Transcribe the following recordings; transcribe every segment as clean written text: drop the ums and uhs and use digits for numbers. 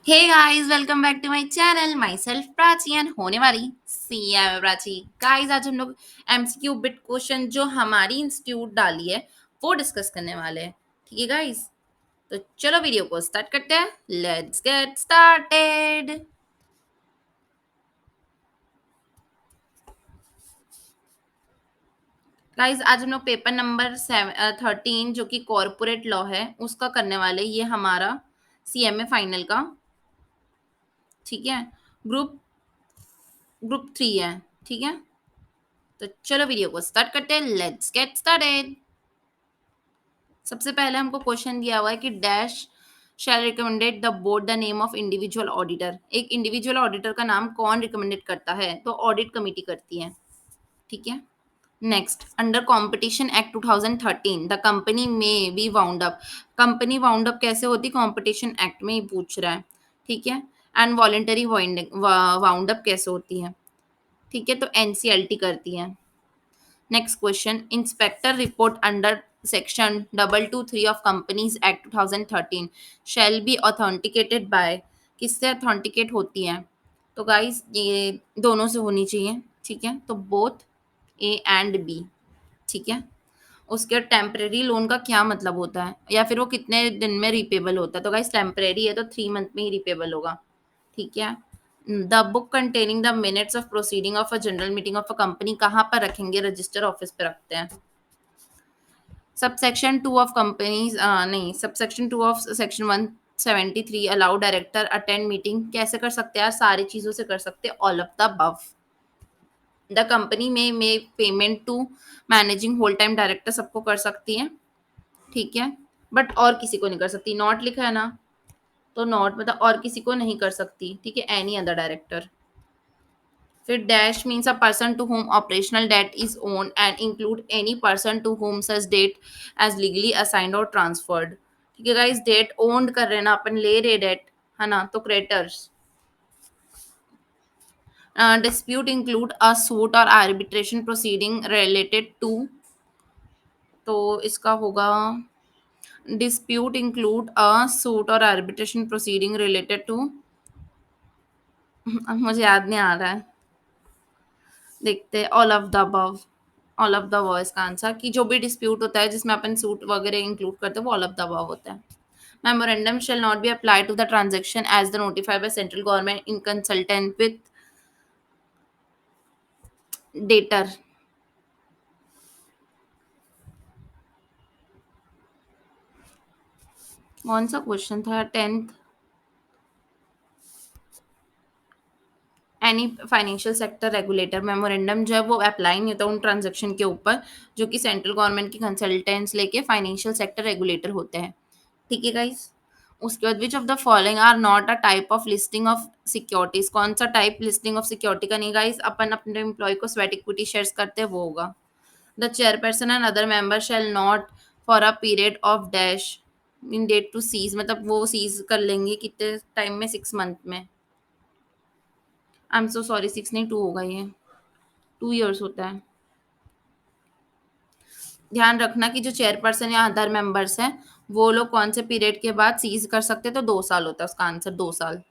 Hey guys, welcome back to my channel. Myself Prachi and होने वाली CM Prachi. Guys, आज हम लोग एमसीक्यू बिट क्वेश्चन जो हमारी इंस्टीट्यूट डाली है वो डिस्कस करने वाले हैं। ठीक है गाइस, तो चलो वीडियो को स्टार्ट करते हैं। Let's get started. गाइस, आज हम लोग पेपर नंबर 13 जो कि कॉरपोरेट लॉ है उसका करने वाले। ये हमारा सीएमए फाइनल का, ठीक है, ग्रुप ग्रुप 3 है। ठीक है, तो चलो वीडियो को स्टार्ट करते हैं। Let's get started. सबसे पहले हमको क्वेश्चन दिया हुआ है कि dash shall recommended the board the name of individual auditor. एक इंडिविजुअल ऑडिटर का नाम कौन रिकमेंडेड करता है? तो ऑडिट कमिटी करती है। ठीक है, next, under competition act 2013 the company में be wound up. Company wound up कैसे होती? कॉम्पिटिशन एक्ट में ही पूछ रहा है। ठीक है, एंड वॉलेंटरी वाउंड अप कैसे होती है? ठीक है, तो एनसीएलटी करती है। Next question, inspector report under section 223 of companies act 2013 shall be authenticated by. किससे ऑथेंटिकेट होती है? तो गाइस ये दोनों से होनी चाहिए। ठीक है, तो बोथ ए एंड बी। ठीक है, उसके टेम्परेरी लोन का क्या मतलब होता है, या फिर वो कितने दिन में रिपेबल होता है? तो गाइस टेम्परेरी है तो 3 मंथ में ही रिपेबल होगा। ठीक है, the book containing the minutes of proceeding of a general meeting of a company कहाँ पर रखेंगे? रजिस्टर ऑफिस पे रखते हैं। सबसेक्शन 2 ऑफ कंपनीज नहीं, subsection 2 of section 173 allow director attend meeting कैसे कर सकते हैं यार? सारी चीजों से कर सकते हैं, all of the above. The company में payment to managing whole time director सबको कर सकती है। ठीक है, बट और किसी को नहीं कर सकती। नॉट लिखा है ना, तो नॉट मतलब और किसी को नहीं कर सकती। ठीक है, एनी अदर डायरेक्टर। फिर dash means a person to whom operational debt is own and include any person to whom such debt as legally assigned और ट्रांसफर्ड। ठीक है गाइस, डेट ओन्ड कर रहे हैं ना अपन, ले रहे डेट, है ना, तो creditors. Dispute include a suit और आर्बिट्रेशन प्रोसीडिंग रिलेटेड टू। तो इसका होगा डिस्प्यूट इंक्लूड अ सूट और आर्बिट्रेशन प्रोसीडिंग रिलेटेड टू। मुझे याद नहीं आ रहा है, देखते हैं। All of the above. All of the above इसका आंसर, कि जो भी डिस्प्यूट होता है जिसमें अपन सूट वगैरह इंक्लूड करते हैं वो ऑल ऑफ द अबव होता है। Memorandum shall not be apply to the transaction as the notified by central government in consultant with debtor. कौन सा क्वेश्चन था? 10th। Any financial sector regulator memorandum जो है वो अप्लाई नहीं होता उन ट्रांजेक्शन के ऊपर जो कि सेंट्रल गवर्नमेंट की कंसल्टेंट्स लेके फाइनेंशियल सेक्टर रेगुलेटर होते हैं। ठीक है गाइस, उसके बाद which of the following are not a type of listing of securities. कौन सा टाइप लिस्टिंग ऑफ सिक्योरिटी का नहीं गाइस? अपन अपने एम्प्लॉय को स्वेट इक्विटी शेयर्स करते हैं वो होगा। The chairperson and other member shall not for a period of dash in date to cease. मतलब वो सीज कर लेंगे कितने टाइम में? 6 मंथ में। आई एम सो सॉरी, 6 नहीं, 2 होगा ये। 2 years होता है। ध्यान रखना कि जो चेयरपर्सन या अदर मेंबर्स हैं वो लोग कौन से पीरियड के बाद सीज कर सकते हैं? तो 2 साल होता है उसका आंसर, 2 साल।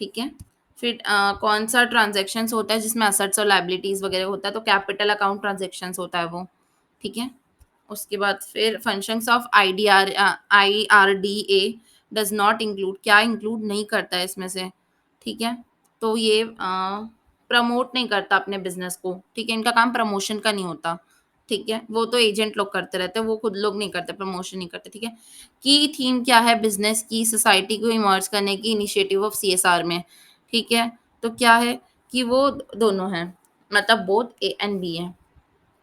ठीक है, फिर कौन सा ट्रांजेक्शन्स होता है जिसमें असेट्स और लाइबिलिटीज वगैरह होता है? तो कैपिटल अकाउंट ट्रांजेक्शन्स होता है वो। ठीक है, उसके बाद फिर functions of IRDA does not include. क्या इंक्लूड नहीं करता है इसमें से? ठीक है, तो ये प्रमोट नहीं करता अपने बिजनेस को। ठीक है, इनका काम प्रमोशन का नहीं होता। ठीक है, वो तो एजेंट लोग करते रहते हैं, वो खुद लोग नहीं करते, प्रमोशन नहीं करते। ठीक है, की थीम क्या है बिजनेस की? सोसाइटी को इमर्ज करने की इनिशिएटिव ऑफ CSR में। ठीक है, तो क्या है कि वो दोनों हैं, मतलब बोथ A and B है।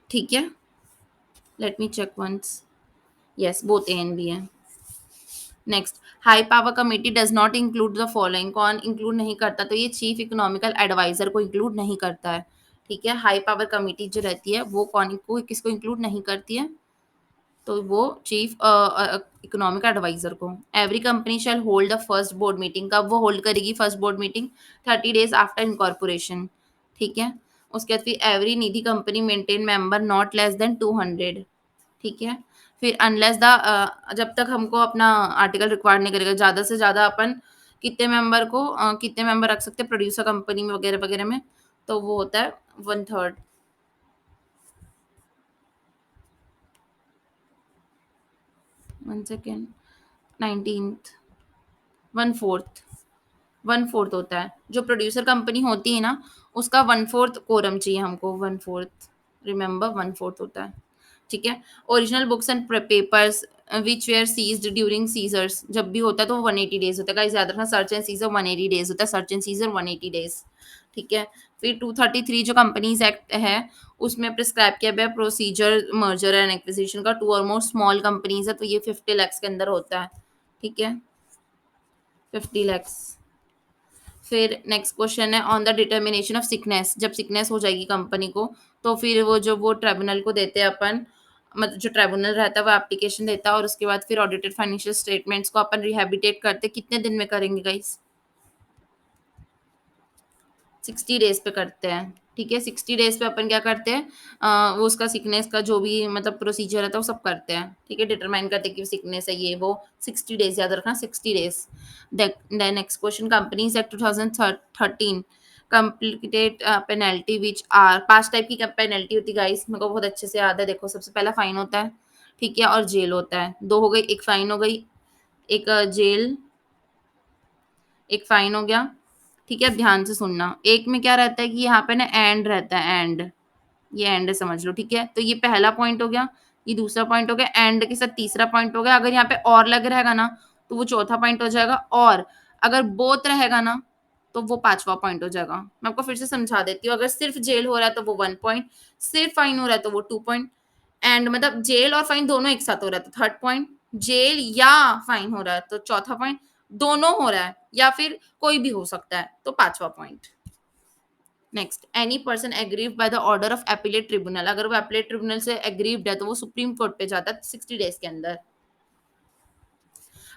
ठीक है, let me check once. Yes, both A and B है। Next, high power committee does not include the following. कौन इंक्लूड नहीं करता? तो ये चीफ इकोनॉमिकल एडवाइजर को इंक्लूड नहीं करता है। ठीक है, हाई पावर कमेटी जो रहती है वो कौन को किसको इंक्लूड नहीं करती है? तो वो चीफ इकोनॉमिक एडवाइजर को। Every company shall hold the first board meeting. कब वो होल्ड करेगी first board meeting? 30 days after incorporation. ठीक है, उसके बाद फिर every Nidhi company maintain member not less than 200। ठीक है, फिर अनलेस द जब तक हमको अपना आर्टिकल रिक्वायर्ड नहीं करेगा, ज़्यादा से ज़्यादा अपन कितने मेंबर रख सकते हैं प्रोड्यूसर कंपनी में वगैरह वगैरह में, तो वो होता है 1/3। 1 सेकेंड, 19th, 1/4, 1/4 होता है। जो प्रोड्यूसर कंपनी होती है ना, उसका 1/4 कोरम चाहिए हमको, 1/4, रिमेंबर 1/4 होता है। ठीक है। Original books and papers which were seized during seizures, जब भी होता है तो वो 180 डेज होता है। गाइस याद रखना, सर्च एंड सीजर 180 डेज होता है, सर्च एंड सीजर 180 डेज। ठीक है। फिर 233 जो कंपनीज एक्ट है, उसमें प्रिस्क्राइब किया गया प्रोसीजर मर्जर एंड एक्विजिशन का, 2 और मोर स्मॉल कंपनीज है तो ये 50 lakhs के अंदर होता है। ठीक है, 50 lakhs। फिर नेक्स्ट क्वेश्चन है on the determination of sickness, जब सिकनेस हो जाएगी कंपनी को, तो फिर वो ट्राइब्यूनल को देते हैं अपन, मतलब जो ट्राइब्यूनल रहता है वो एप्लीकेशन देता है, और उसके बाद फिर ऑडिटेड फाइनेंशियल स्टेटमेंट्स को अपन रिहैबिलिटेट करते, कितने दिन में करेंगे गाइस? 60 डेज पे करते हैं। ठीक है, 60 डेज पे अपन क्या करते हैं, वो उसका सिकनेस का जो भी मतलब प्रोसीजर रहता है वो सब करते हैं। ठीक है, डिटरमाइन करते हैं कि सिकनेस है ये वो, 60 डेज याद रखना, 60 days. Next question, companies act 2013 completed penalty which are, 5 type की पेनल्टी होती है गाइस, मेरे को बहुत अच्छे से याद है। देखो, सबसे पहला फाइन होता है, ठीक है, और जेल होता है। दो हो गई, एक फाइन हो गई, एक जेल, एक फाइन हो गया। ठीक है, अब ध्यान से सुनना, एक में क्या रहता है कि यहाँ पे ना एंड रहता है, एंड, ये एंड समझ लो। ठीक है, तो ये पहला पॉइंट हो गया, ये दूसरा पॉइंट हो गया, एंड के साथ तीसरा पॉइंट हो गया। अगर यहाँ पे और लग रहेगा ना तो वो चौथा पॉइंट हो जाएगा, और अगर बोथ रहेगा ना तो वो पांचवा पॉइंट हो जाएगा। मैं आपको फिर से समझा देती हूँ, अगर सिर्फ जेल हो रहा है तो वो 1 पॉइंट, सिर्फ फाइन हो रहा है तो वो 2 पॉइंट, एंड मतलब जेल और फाइन दोनों एक साथ हो रहा है तो 3rd पॉइंट, जेल या फाइन हो रहा है तो 4था पॉइंट, दोनों हो रहा है या फिर कोई भी हो सकता है तो 5वां point. Next, any person aggrieved by the order of appellate tribunal, अगर वो एपिलेट ट्रिब्यूनल से एग्रीव्ड है तो वो सुप्रीम कोर्ट पे जाता है 60 डेज के अंदर।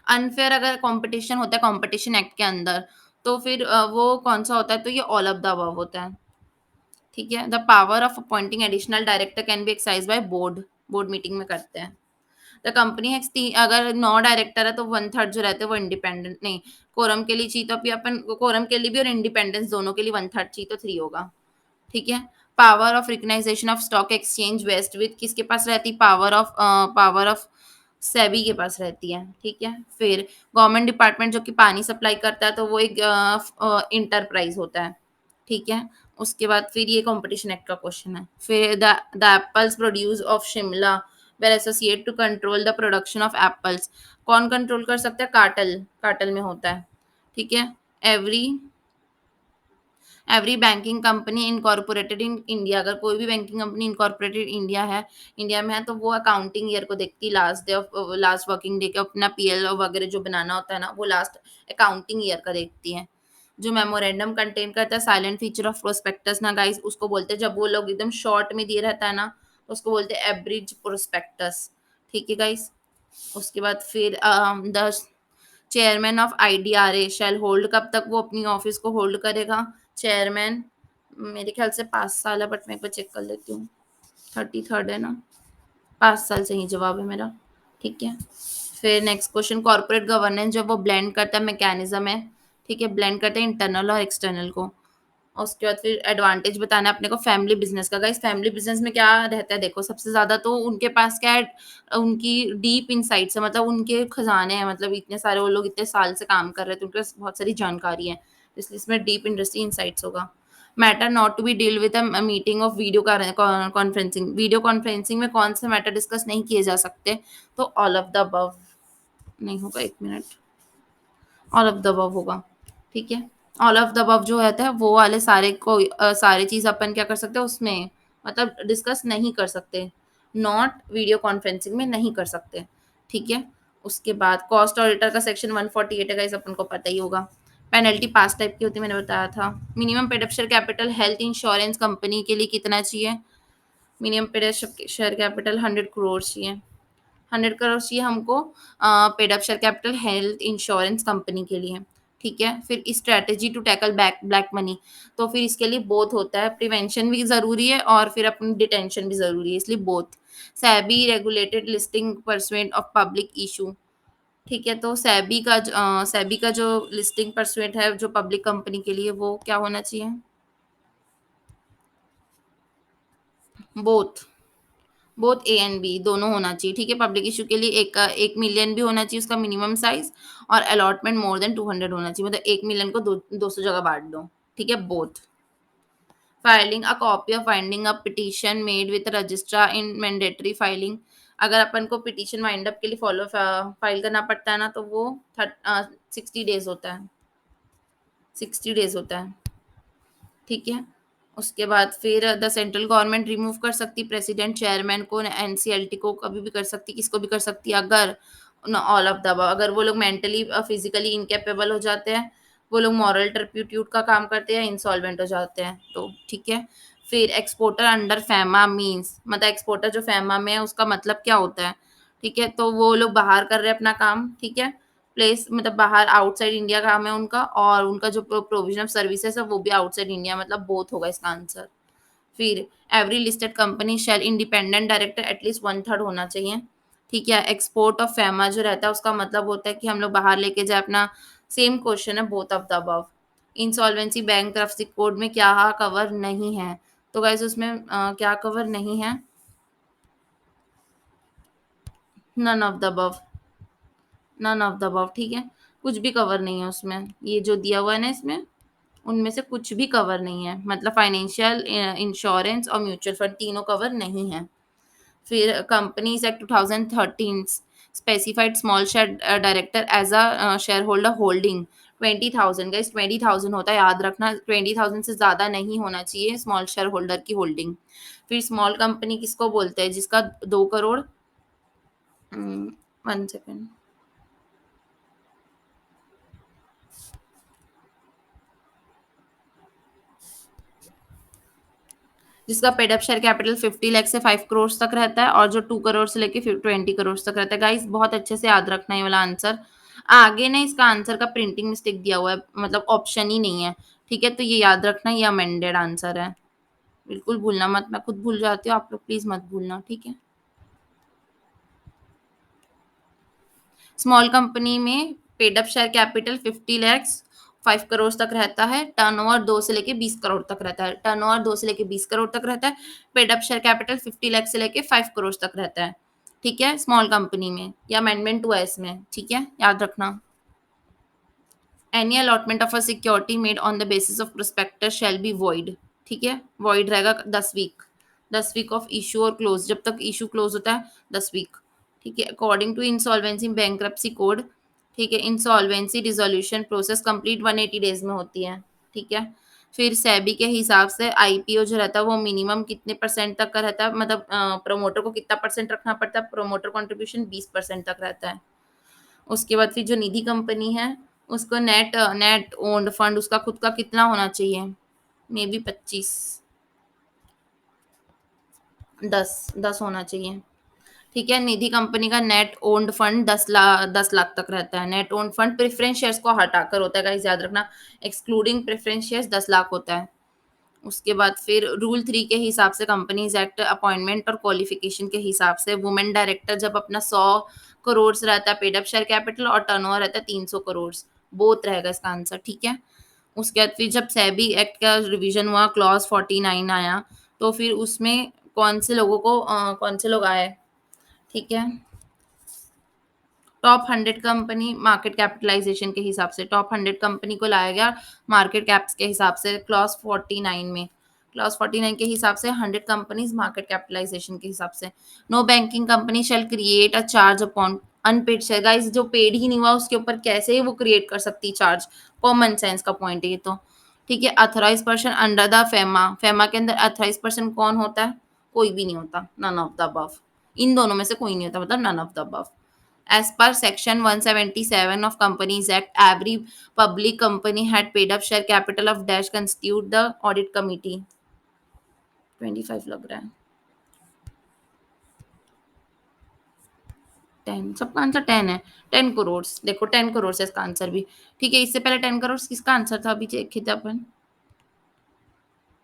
अनफेयर अगर कंपटीशन होता है कंपटीशन एक्ट के अंदर, तो फिर वो कौन सा होता है, तो ये ऑल ऑफ द अबव होता है। ठीक है, the power of appointing additional director can be exercise by board, board meeting में करते हैं। द कंपनी हैज अगर 9 डायरेक्टर है तो 1/3 जो रहते हैं वो इंडिपेंडेंट, नहीं, कोरम के लिए चाहिए तो अभी अपन कोरम के लिए भी और इंडिपेंडेंस दोनों के लिए 1/3 चाहिए तो 3 होगा। ठीक है, power of recognisation of stock exchange vest with किसके पास रहती, पावर ऑफ सेबी के पास रहती है। ठीक है, फिर गवर्नमेंट डिपार्टमेंट जो कि पानी सप्लाई करता है तो वो एक इंटरप्राइज होता है। ठीक है, उसके बाद फिर ये कंपटीशन एक्ट का क्वेश्चन है। फिर the apples produce of Shimla were associate to control the production of apples, कौन कंट्रोल कर सकता है, कार्टल, कार्टल में होता है। ठीक है, every every banking company incorporated in India, अगर कोई भी बैंकिंग कंपनी इनकॉर्पोरेटेड इंडिया में है तो वो अकाउंटिंग ईयर को देखती, लास्ट वर्किंग डे के अपना पीएल वगैरह जो बनाना होता है ना वो लास्ट अकाउंटिंग ईयर का देखती है। जो मेमोरेंडम कंटेन करता है साइलेंट फीचर ऑफ प्रोस्पेक्टस ना गाइस, उसको बोलते हैं, जब वो लोग एकदम शॉर्ट में दिए रहता है ना उसको बोलते हैं एब्रिज प्रोस्पेक्टस। ठीक है गाइस, उसके बाद फिर the chairman of IDRA shall hold, कब तक वो अपनी ऑफिस को होल्ड करेगा चेयरमैन, मेरे ख्याल से 5 साल है, बट मैं एक बार चेक कर लेती हूँ, 33rd है ना, 5 साल सही जवाब है मेरा। ठीक है, फिर नेक्स्ट क्वेश्चन, कॉर्पोरेट गवर्नेंस जब वो ब्लेंड करता है मैकेनिज्म है। ठीक है, ब्लेंड करते हैं इंटरनल और एक्सटर्नल को। और उसके बाद फिर एडवांटेज बताना है अपने को फैमिली बिजनेस का। गाइस फैमिली बिजनेस में क्या रहता है, देखो सबसे ज्यादा तो उनके पास क्या है, उनकी डीप इनसाइट्स है, मतलब उनके खजाने हैं, मतलब इतने सारे वो लोग इतने साल से काम कर रहे हैं तो उनके पास बहुत सारी जानकारी है, इसलिए इसमें डीप इंडस्ट्री इनसाइट्स होगा। Matter not to be deal with a meeting of video conferencing, video conferencing में कौन से मैटर डिस्कस नहीं किए जा सकते, तो ऑल ऑफ द अबव नहीं होगा, 1 minute, all of the above होगा। ठीक है, ऑल ऑफ द अबव जो रहता है वो वाले सारे को सारी चीज अपन क्या कर सकते हैं उसमें, मतलब डिस्कस नहीं कर सकते, नॉट वीडियो कॉन्फ्रेंसिंग में नहीं कर सकते। ठीक है, उसके बाद कॉस्ट ऑडिटर का सेक्शन 148 है गाइस, अपन को पता ही होगा। पेनल्टी 5 टाइप की होती है, मैंने बताया था। Minimum paid up share capital health insurance company के लिए कितना चाहिए, minimum paid up share capital 100 crore चाहिए, 100 करोड़ चाहिए हमको paid up share capital health insurance company के लिए। ठीक है, फिर strategy to tackle back black money, तो फिर इसके लिए बोथ होता है, प्रिवेंशन भी ज़रूरी है और फिर अपनी डिटेंशन भी ज़रूरी है, इसलिए both. SEBI regulated listing pursuant of public issue, ठीक है, तो सेबी का जो लिस्टिंग परसुएंट है जो पब्लिक कंपनी के लिए, वो क्या होना चाहिए? Both, both A and B दोनों होना चाहिए। ठीक है, पब्लिक इश्यू के लिए 1 मिलियन भी होना चाहिए उसका मिनिमम साइज, और अलॉटमेंट मोर देन 200 होना चाहिए, मतलब 1 मिलियन को 200 जगह बांट दो। ठीक है, both. Filing a copy of winding up petition made with registrar in mandatory filing. अगर अपन को पिटीशन वाइंड अप के लिए फॉलो फाइल करना पड़ता है ना, तो वो 60 डेज होता है, 60 डेज होता है। ठीक है, उसके बाद फिर द सेंट्रल गवर्नमेंट रिमूव कर सकती प्रेसिडेंट चेयरमैन को, एनसीएलटी को कभी भी कर सकती, किसको भी कर सकती है, अगर ऑल ऑफ द अबव, अगर वो लोग मेंटली फिजिकली इनकेपेबल हो जाते हैं, वो लोग मॉरल टर्प्यूट्यूट का काम करते हैं, इंसॉल्वेंट हो जाते हैं, तो ठीक है। फिर एक्सपोर्टर अंडर फैमा मीन्स, मतलब एक्सपोर्टर जो फैमा में है उसका मतलब क्या होता है? ठीक है, तो वो लोग बाहर कर रहे हैं अपना काम। ठीक है, प्लेस मतलब बाहर आउटसाइड इंडिया काम है उनका, और उनका जो प्रोविजन ऑफ सर्विसेज है वो भी आउटसाइड इंडिया, मतलब बोथ होगा इसका आंसर। फिर every listed company shall independent director at least 1/3 होना चाहिए। ठीक है, एक्सपोर्ट ऑफ फेमा जो रहता है उसका मतलब होता है कि हम लोग बाहर लेके जाए अपना, सेम क्वेश्चन है both of the above. Insolvency bank code में क्या कवर नहीं है? तो गाइस उसमें क्या कवर नहीं है? None of the above, none of the above. ठीक है, कुछ भी कवर नहीं है उसमें, ये जो दिया हुआ है ना इसमें, उनमें से कुछ भी कवर नहीं है, मतलब फाइनेंशियल, इंश्योरेंस और म्यूचुअल फंड तीनों कवर नहीं है। फिर companies act 2013 specified small share director as a shareholder holding 20,000। Guys 20,000 होता है, याद रखना, 20,000 से ज़्यादा नहीं होना चाहिए स्मॉल शेयर होल्डर की होल्डिंग। फिर स्मॉल कंपनी किसको बोलते हैं? जिसका 2 करोड़, 1 सेकेंड, जिसका paid up share capital 50 lakh से 5 करोड़ तक रहता है, और जो 2 करोड़ से लेके 20 करोड़ तक रहता है। गाइस बहुत अच्छे से याद रखना ये वाला आंसर। आगे ना इसका आंसर का प्रिंटिंग मिस्टेक दिया हुआ है, मतलब ऑप्शन ही नहीं है। ठीक है, तो ये याद रखना, ये अमेंडेड आंसर है, बिल्कुल भूलना मत, मैं खुद भूल जाती हूँ, आप लोग प्लीज मत भूलना। ठीक है, स्मॉल कंपनी में paid up share capital 50 lakhs 5 crore तक रहता है, टर्नओवर 2 से लेके 20 करोड़ तक रहता है, टर्नओवर 2 से लेके 20 करोड़ तक रहता है, paid up share capital 50 lakhs से लेके 5 करोड़ तक रहता है। ठीक है, स्मॉल कंपनी में, या अमेंडमेंट हुआ है इसमें। ठीक है, याद रखना। Any allotment of a security made on the basis of prospectus shall be void. ठीक है, वॉइड रहेगा 10 वीक, 10 वीक ऑफ इशू और क्लोज, जब तक इशू क्लोज होता है 10 वीक। ठीक है, according to insolvency bankruptcy code. ठीक है, insolvency resolution process complete 180 days में होती है। ठीक है, फिर सेबी के हिसाब से आईपीओ जो रहता है वो मिनिमम कितने परसेंट तक का रहता है, मतलब प्रोमोटर को कितना परसेंट रखना पड़ता है? प्रोमोटर कंट्रीब्यूशन 20% तक रहता है। उसके बाद फिर जो निधि कंपनी है, उसको नेट नेट ओन्ड फंड उसका खुद का कितना होना चाहिए? मे बी 25, 10 होना चाहिए। ठीक है, निधि कंपनी का नेट ओन्ड फंड 10 लाख तक रहता है। Net owned fund preference shares को हटाकर होता है, गाइस याद रखना, एक्सक्लूडिंग प्रेफरेंस शेयर्स 10 लाख होता है। उसके बाद फिर रूल 3 के हिसाब से, कंपनीज एक्ट अपॉइंटमेंट और क्वालिफिकेशन के हिसाब से, वुमेन डायरेक्टर जब अपना 100 करोड़ रहता है पेड अप शेयर कैपिटल, और टर्नओवर रहता है 300 करोड़, बोथ रहेगा इसका आंसर। ठीक है, उसके बाद फिर जब सेबी एक्ट का रिवीजन हुआ, क्लॉज 49 आया, तो फिर उसमें कौन से लोग आए? ठीक है, टॉप 100 कंपनी मार्केट कैपिटलाइजेशन के हिसाब से, टॉप 100 कंपनी को लाया गया मार्केट कैप्स के हिसाब से, क्लॉज 49 में। क्लॉज 49 के हिसाब से 100 कंपनीज मार्केट कैपिटलाइजेशन के हिसाब से। No banking company shall create a charge upon unpaid share. Guys जो पेड ही नहीं हुआ उसके ऊपर कैसे वो क्रिएट कर सकती चार्ज? कॉमन सेंस का पॉइंट है ये तो। ठीक है, authorise person under the FEMA, FEMA के अंदर अथोराइज पर्सन कौन होता है? कोई भी नहीं होता, नन ऑफ द अबव, इन दोनों में से कोई नहीं होता, मतलब none of the above. As per Section 177 of Companies Act, every public company had paid up share capital of dash constitute the audit committee। 25 लग रहा है, 10, सबका आंसर 10 है। 10 करोड़, देखो 10 करोड़ है इसका आंसर भी। ठीक है, इससे पहले 10 करोड़ किसका आंसर था अभी देखे थे अपन?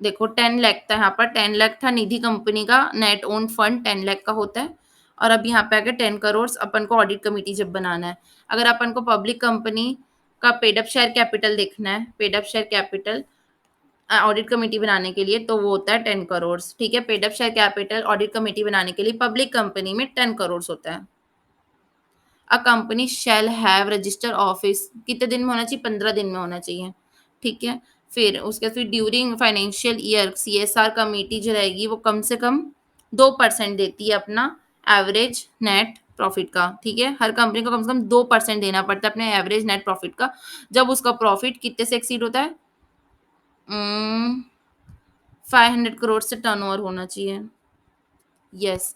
देखो 10 लाख था यहाँ पर, 10 लाख था निधि कंपनी का नेट ओन फंड 10 लाख का होता है, और अब यहाँ पे आगे 10 करोड़ अपन को ऑडिट कमेटी जब बनाना है। अगर अपन को पब्लिक कंपनी का पेड अप शेयर कैपिटल देखना है, paid up share capital audit committee बनाने के लिए, तो वो होता है 10 करोड़। ठीक है, paid up share capital audit committee बनाने के लिए पब्लिक कंपनी में 10 करोड़ होता है। A company shall have register office कितने दिन में होना चाहिए? 15 दिन में होना चाहिए। ठीक है, फिर during financial year CSR committee जो रहेगी वो कम से कम 2% देती है अपना एवरेज नेट प्रॉफिट का। ठीक है, हर कंपनी को कम से कम 2% देना पड़ता है अपने एवरेज नेट प्रॉफिट का, जब उसका प्रॉफिट कितने से एक्सीड होता है? 500 करोड़ से टर्नओवर होना चाहिए। यस,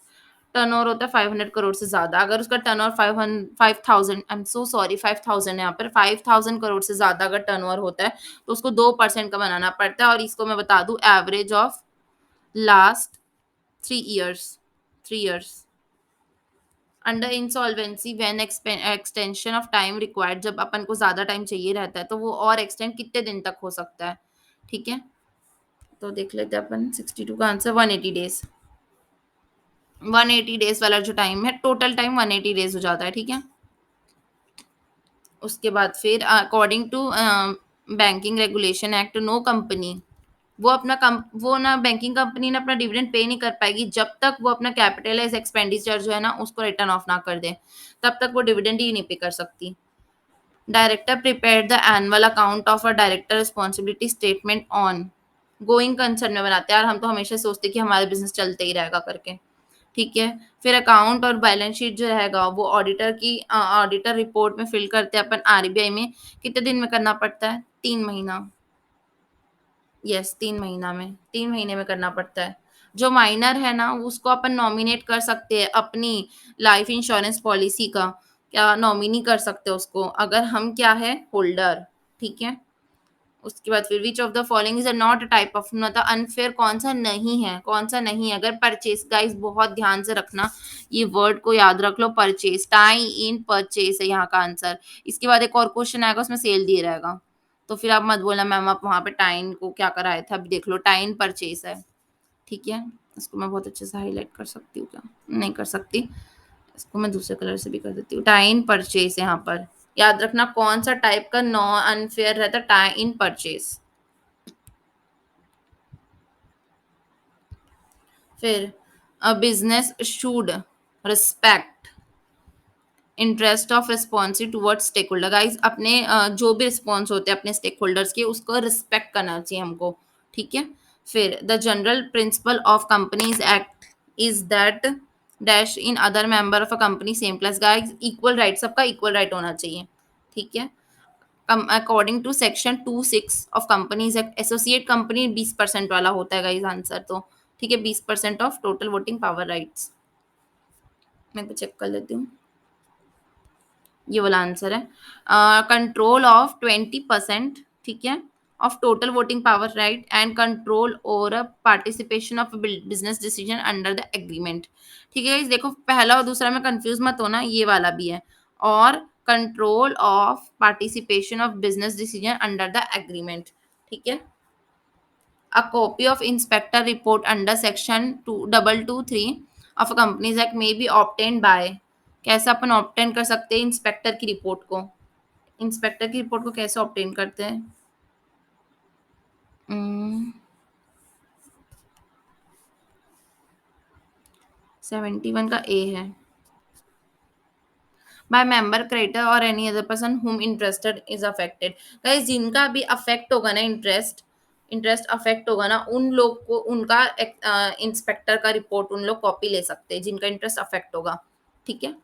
टर्नओवर होता है 500 करोड़ से ज्यादा। अगर उसका turnover 5,000, I am so sorry, 5,000 यहाँ पर 5,000 करोड़ से ज्यादा अगर टर्नओवर होता है तो उसको 2% का बनाना पड़ता है। और इसको मैं बता दूं, average of last 3 years, 3 years under insolvency when extension of time required, जब अपन को ज्यादा टाइम चाहिए रहता है तो वो और एक्सटेंड कितने दिन तक हो सकता है। ठीक है, तो देख लेते हैं अपन 62 का आंसर 180 डेज। 180 डेज वाला जो टाइम है, टोटल टाइम 180 डेज हो जाता है। ठीक है, उसके बाद फिर according to banking regulation act, no company वो ना बैंकिंग कंपनी ना अपना डिविडेंड पे नहीं कर पाएगी जब तक वो अपना कैपिटलाइज एक्सपेंडिचर जो है ना उसको रिटर्न ऑफ ना कर दे, तब तक वो डिविडेंड ही नहीं पे कर सकती। Director prepare the annual account of a director responsibility statement on going concern में बनाते हैं यार, हम तो हमेशा सोचते हैं कि हमारा बिजनेस चलते ही रहेगा करके। ठीक है, फिर अकाउंट और बैलेंस शीट जो रहेगा वो ऑडिटर रिपोर्ट में फिल करते हैं अपन आरबीआई में। कितने दिन में करना पड़ता है? 3 महीना। यस, 3 महीना में, 3 महीने में करना पड़ता है। जो माइनर है ना उसको अपन नॉमिनेट कर सकते हैं अपनी लाइफ इंश्योरेंस पॉलिसी का, क्या नॉमिनी कर सकते हैं उसको, अगर हम क्या है होल्डर। ठीक है, उसके बाद फिर which of the following is a not type of, मतलब अनफेयर कौन सा नहीं है, कौन सा नहीं है। अगर परचेज, गाइस बहुत ध्यान से रखना, ये वर्ड को याद रख लो, परचेज, टाई इन परचेज है यहाँ का आंसर। इसके बाद एक और क्वेश्चन आएगा उसमें सेल दिए रहेगा, तो फिर आप मत बोलना मैम आप वहां पे टाइन को क्या कराए थे, अभी देख लो टाइन परचेज है। ठीक है, इसको मैं बहुत अच्छे से हाईलाइट कर सकती हूँ क्या? नहीं कर सकती, इसको मैं दूसरे कलर से भी कर देती हूँ। टाइन परचेज यहाँ पर याद रखना कौन सा टाइप का नॉ अनफेयर रहता है, टाई इन परचेज। फिर a business should respect interest of responsive towards stake holder. Guys अपने जो भी रिस्पॉन्स होते हैं अपने स्टेक होल्डर्स के उसको रिस्पेक्ट करना चाहिए हमको। ठीक है, फिर the general principle of companies act is that dash in other member of a company same class. Guys equal right, सबका इक्वल राइट होना चाहिए। ठीक है, according to section 26 of companies act, associate company 20% वाला होता है गाइज आंसर तो। ठीक है, 20% of total voting power rights. मैं चेक कर लेती हूँ, ये वाला आंसर है। कंट्रोल ऑफ 20%, ठीक है, of total voting power right and control over participation of business decision under the agreement. ठीक है guys, देखो पहला और दूसरा में कंफ्यूज मत होना, ये वाला भी है। और control of participation of business decision under the agreement. ठीक है, a copy of inspector report under section 2223 of a companies act may be obtained by, कैसे अपन ऑब्टेन कर सकते हैं इंस्पेक्टर की रिपोर्ट को? इंस्पेक्टर की रिपोर्ट को कैसे ऑब्टेन करते हैं? 71 का ए है, बाय मेंबर क्रेडिटर और any other person whom interested is affected. Guys जिनका भी अफेक्ट होगा ना, इंटरेस्ट अफेक्ट होगा ना, उन लोग को उनका इंस्पेक्टर का रिपोर्ट उन लोग कॉपी ले सकते हैं जिनका इंटरेस्ट अफेक्ट होगा। ठीक है,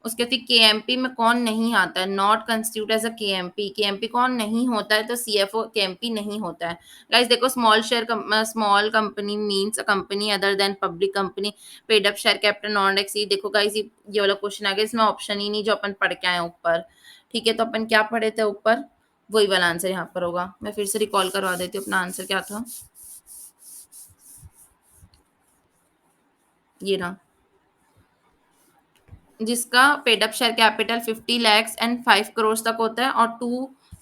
उसके बाद केएमपी में कौन नहीं आता है? Not constitute as a KMP, KMP कौन नहीं होता है? तो सीएफओ केएमपी नहीं होता है। गाइस देखो, small company means a company other than public company, paid up share capital not exceed. देखो गाइस ये वाला क्वेश्चन आ गया, इसमें ऑप्शन ही नहीं जो अपन पढ़ के आए ऊपर। ठीक है, तो अपन क्या पढ़े थे ऊपर, वही वाला आंसर यहाँ पर होगा। मैं फिर से रिकॉल करवा देती हूँ, अपना आंसर क्या था, ये रहा। जिसका paid up share capital 50 lakhs and 5 crore तक होता है, और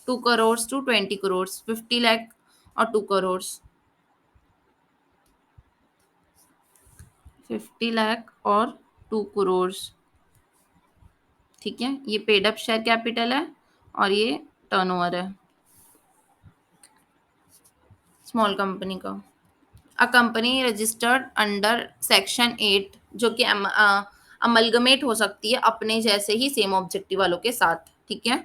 2 करोड़ टू 20 करोड़, 50 लाख और 2 करोड़, 50 लाख और 2 करोड़। ठीक है, ये पेड अप शेयर कैपिटल है और ये टर्नओवर है स्मॉल कंपनी का। A company registered under section 8 जो कि अमलगमेट हो सकती है अपने जैसे ही सेम ऑब्जेक्टिव वालों के साथ। ठीक है,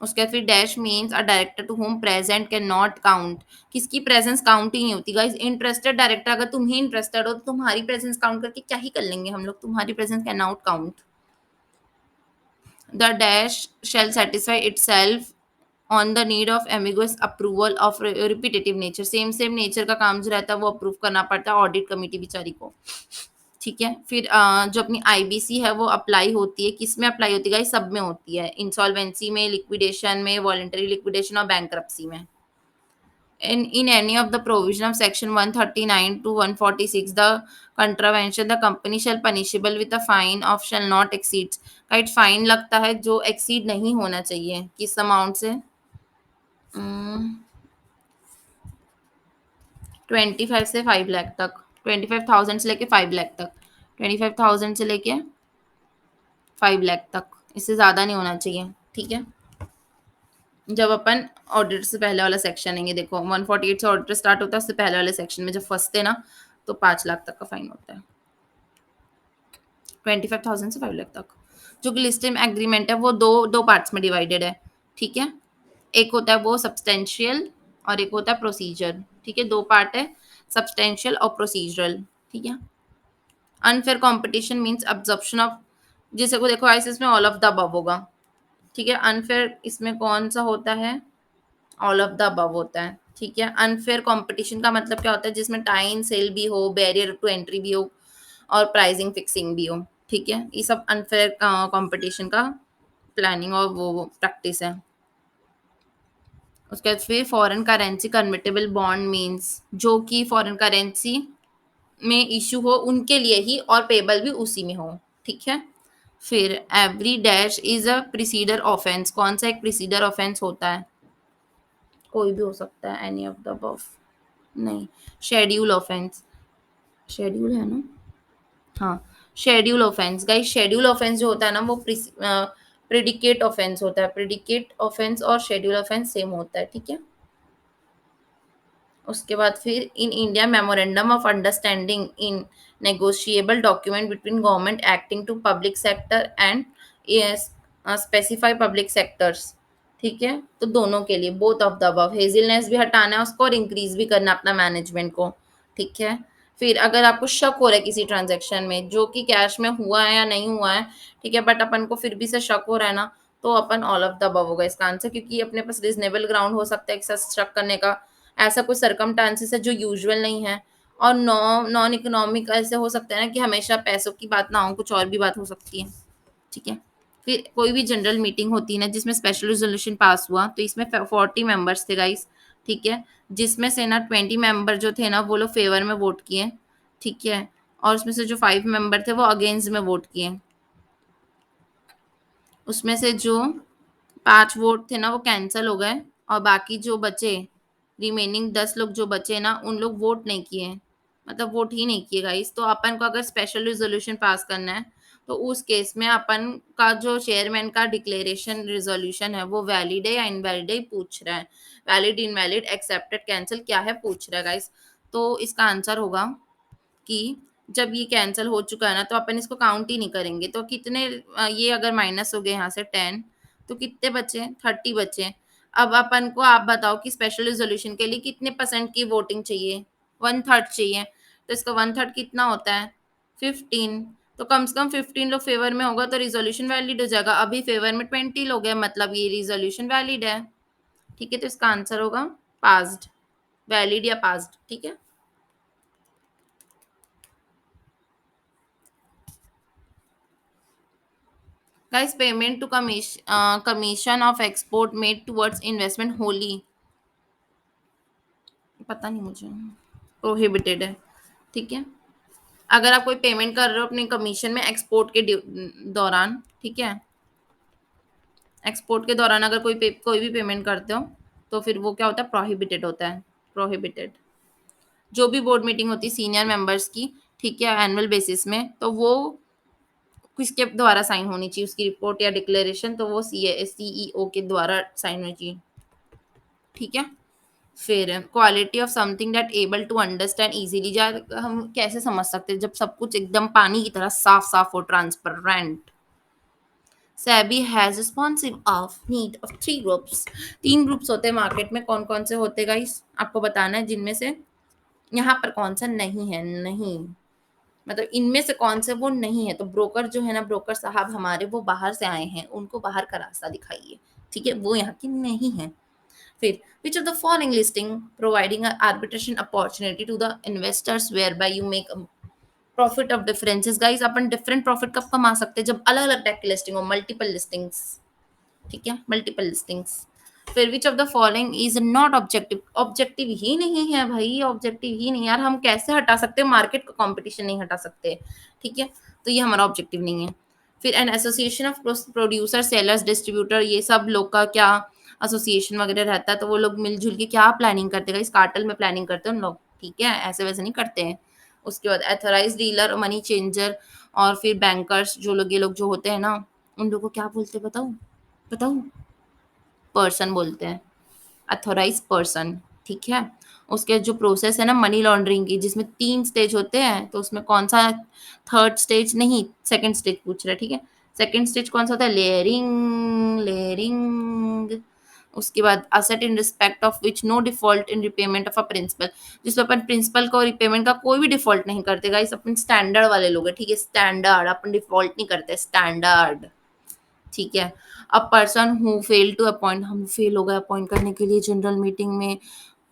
उसके बाद फिर dash means a director to whom present cannot count. किसकी प्रेजेंस काउंट ही नहीं होती गाइस। इंटरेस्टेड डायरेक्टर, अगर तुम ही इंटरेस्टेड हो तो तुम्हारी प्रेजेंस काउंट करके क्या ही कर लेंगे हम लोग, तुम्हारी presence can not count. The dash shall satisfy itself on the need of ambiguous approval of repetitive nature। Same nature का काम जो रहता है वो अप्रूव करना पड़ता है ऑडिट कमिटी बेचारी को। ठीक है, फिर जो अपनी आईबीसी है वो अप्लाई होती है, किस में अप्लाई होती है गाइस? सब में होती है, इंसॉल्वेंसी में, लिक्विडेशन में, वॉलंटरी लिक्विडेशन और बैंक्रप्सी में। In any of the provision of section 139 to 146 the contravention the company shall punishable with a fine of shall not exceed। Right, fine लगता है जो एक्सीड नहीं होना चाहिए, किस अमाउंट से? 25 से 5 लाख तक, 25,000 से लेके 5 लाख तक, 25,000 से लेके 5 लाख तक, इससे ज़्यादा नहीं होना चाहिए। ठीक है, जब अपन ऑडिट से पहले वाला सेक्शन लेंगे, देखो 148 से ऑडिट स्टार्ट होता है, उससे पहले वाले सेक्शन में जब फंसते ना तो 5 लाख तक का फाइन होता है, 25,000 से 5 लाख तक। जो कि लिस्टिंग एग्रीमेंट है वो दो दो पार्ट्स में डिवाइडेड है। ठीक है, एक होता है वो सब्सटेंशियल और एक होता है प्रोसीजर। ठीक है, दो पार्ट है, सब्सटेंशियल और प्रोसीजरल। ठीक है, unfair competition means absorption of, जैसे को देखो ऐसे इसमें ऑल ऑफ द अबव होगा। ठीक है, अनफेयर इसमें कौन सा होता है? ऑल ऑफ द अबव होता है। ठीक है, अनफेयर कंपटीशन का मतलब क्या होता है? जिसमें टाइम सेल भी हो, बैरियर टू एंट्री भी हो और प्राइसिंग फिक्सिंग भी हो। ठीक है, ये सब अनफेयर कंपटीशन का प्लानिंग और वो प्रैक्टिस है। उसके बाद फिर foreign currency convertible bond means जो कि फॉरेन करेंसी में इशू हो उनके लिए ही और पेबल भी उसी में हो। ठीक है, फिर every dash is a preceder offence. कौन सा एक प्रिसीडर ऑफेंस होता है? कोई भी हो सकता है, एनी ऑफ द अबव नहीं, शेड्यूल ऑफेंस, शेड्यूल है ना? हाँ, schedule offence guys, schedule offence जो होता है ना वो प्रिडिकेट ऑफेंस होता है। प्रिडिकेट ऑफेंस और शेड्यूल ऑफेंस सेम होता है। ठीक है, उसके बाद फिर in India memorandum of understanding in negotiable document between government acting to public sector and specify public sectors. ठीक है, तो दोनों के लिए बोथ ऑफ द अबव, हेजिलनेस भी हटाना है उसको और इंक्रीज भी करना अपना मैनेजमेंट को। ठीक है, फिर अगर आपको शक हो रहा है किसी ट्रांजैक्शन में जो कि कैश में हुआ है या नहीं हुआ है, ठीक है, बट अपन को फिर भी से शक हो रहा है ना, तो अपन ऑल ऑफ द अबव होगा इसका आंसर, क्योंकि अपने पास रीजनेबल ग्राउंड हो सकता है एक साथ शक करने का। ऐसा कोई सरकमस्टांसेस है जो यूजुअल नहीं है, और नॉन इकोनॉमिक ऐसे हो सकता है ना कि हमेशा पैसों की बात ना हो, कुछ और भी बात हो सकती है। ठीक है, फिर कोई भी जनरल मीटिंग होती है ना जिसमें स्पेशल रेजोल्यूशन पास हुआ, तो इसमें 40 मेंबर्स थे गाइस। ठीक है, जिसमें से ना 20 मेंबर जो थे ना वो लोग फेवर में वोट किए। ठीक है, और उसमें से जो 5 मेंबर थे वो अगेंस्ट में वोट किए। उसमें से जो 5 वोट थे ना वो कैंसल हो गए, और बाकी जो बचे, रिमेनिंग 10 लोग जो बचे ना उन लोग वोट नहीं किए, मतलब वोट ही नहीं किए गाइस। तो अपन को अगर स्पेशल रिजोल्यूशन पास करना है तो उस केस में अपन का जो चेयरमैन का डिक्लेरेशन रिजोल्यूशन है वो वैलिड है या इनवैलिड है पूछ रहा है। वैलिड, इनवैलिड, एक्सेप्टेड, कैंसिल क्या है पूछ रहा है गाइस। तो इसका आंसर होगा कि जब ये कैंसिल हो चुका है ना तो अपन इसको काउंट ही नहीं करेंगे। तो कितने ये अगर माइनस हो गए यहाँ से 10, तो कितने बचे? 30 बचे। अब अपन को आप बताओ कि स्पेशल रिजोल्यूशन के लिए कितने परसेंट की वोटिंग चाहिए? 1/3 चाहिए। तो इसका 1/3 कितना होता है? 15। तो कम से कम 15 लोग फेवर में होगा तो रिजोल्यूशन वैलिड हो जाएगा। अभी फेवर में 20 लोग हैं, मतलब ये रिजोल्यूशन वैलिड है। ठीक है, तो इसका आंसर होगा पास्ड, वैलिड या पास्ड। ठीक है, guys, payment to commission of export made towards investment wholly, पता नहीं मुझे, प्रोहिबिटेड है। ठीक है, अगर आप कोई पेमेंट कर रहे हो अपनी कमीशन में एक्सपोर्ट के दौरान, ठीक है, एक्सपोर्ट के दौरान अगर कोई भी पेमेंट करते हो तो फिर वो क्या होता है? प्रोहिबिटेड होता है, प्रोहिबिटेड। जो भी बोर्ड मीटिंग होती है सीनियर मेंबर्स की, ठीक है, एनुअल बेसिस में, तो वो किसके द्वारा साइन होनी चाहिए उसकी रिपोर्ट या डिक्लेरेशन, तो वो सीईओ के द्वारा साइन होनी चाहिए, ठीक है। फिर quality of something that able to understand easily, हम कैसे समझ सकते हैं जब सब कुछ एकदम पानी की तरह साफ साफ हो, transparent. SEBI has responsive of need of three groups, तीन ग्रुप्स होते हैं मार्केट में, कौन कौन से होते हैं गाइस आपको बताना है, जिनमें से यहाँ पर कौन सा नहीं है, नहीं मतलब इनमें से कौन से वो नहीं है, तो ब्रोकर जो है ना, ब्रोकर साहब हमारे वो बाहर से आए हैं, उनको बाहर का रास्ता दिखाइए, ठीक है, वो यहाँ की नहीं है। फिर which of the following listing providing an arbitration opportunity to the investors whereby you make a profit of differences, guys upon different profit कब कमा सकते हैं, जब अलग अलग टाइप की लिस्टिंग हो, मल्टीपल लिस्टिंग्स, ठीक है, मल्टीपल लिस्टिंग्स। फिर which of the following is not objective, objective ही नहीं है भाई, ऑब्जेक्टिव ही नहीं यार, हम कैसे हटा सकते हैं, मार्केट का कंपटीशन नहीं हटा सकते, ठीक है, तो ये हमारा ऑब्जेक्टिव नहीं है। फिर an association of producer sellers distributor, ये सब लोग का क्या एसोसिएशन वगैरह रहता है, तो वो लोग मिलजुल के क्या प्लानिंग करते हैं, इस कार्टल में प्लानिंग करते हैं उन लोग, ठीक है, ऐसे वैसे नहीं करते हैं। उसके बाद एथोराइज डीलर, मनी चेंजर, और फिर बैंकर्स, जो लोग ये लोग जो होते हैं ना, उन लोगों को क्या बोलते हैं बताओ, बताओ, पर्सन बोलते हैं, अथोराइज पर्सन, ठीक है। उसके जो प्रोसेस है ना मनी लॉन्ड्रिंग की, जिसमें 3 स्टेज होते हैं, तो उसमें कौन सा, थर्ड स्टेज नहीं, सेकंड स्टेज पूछ रहा है, ठीक है। सेकंड स्टेज कौन सा होता है, लेयरिंग, लेयरिंग। उसके बाद asset in respect of which no default in repayment of a principal, जिसमें अपन प्रिंसिपल को रिपेमेंट का कोई भी डिफॉल्ट नहीं करते गाइस, अपन स्टैंडर्ड वाले लोग हैं, ठीक है, स्टैंडर्ड, अपन डिफॉल्ट नहीं करते, स्टैंडर्ड, ठीक है। अब person who fail to appoint, हम फेल हो गए अपॉइंट करने के लिए जनरल मीटिंग में,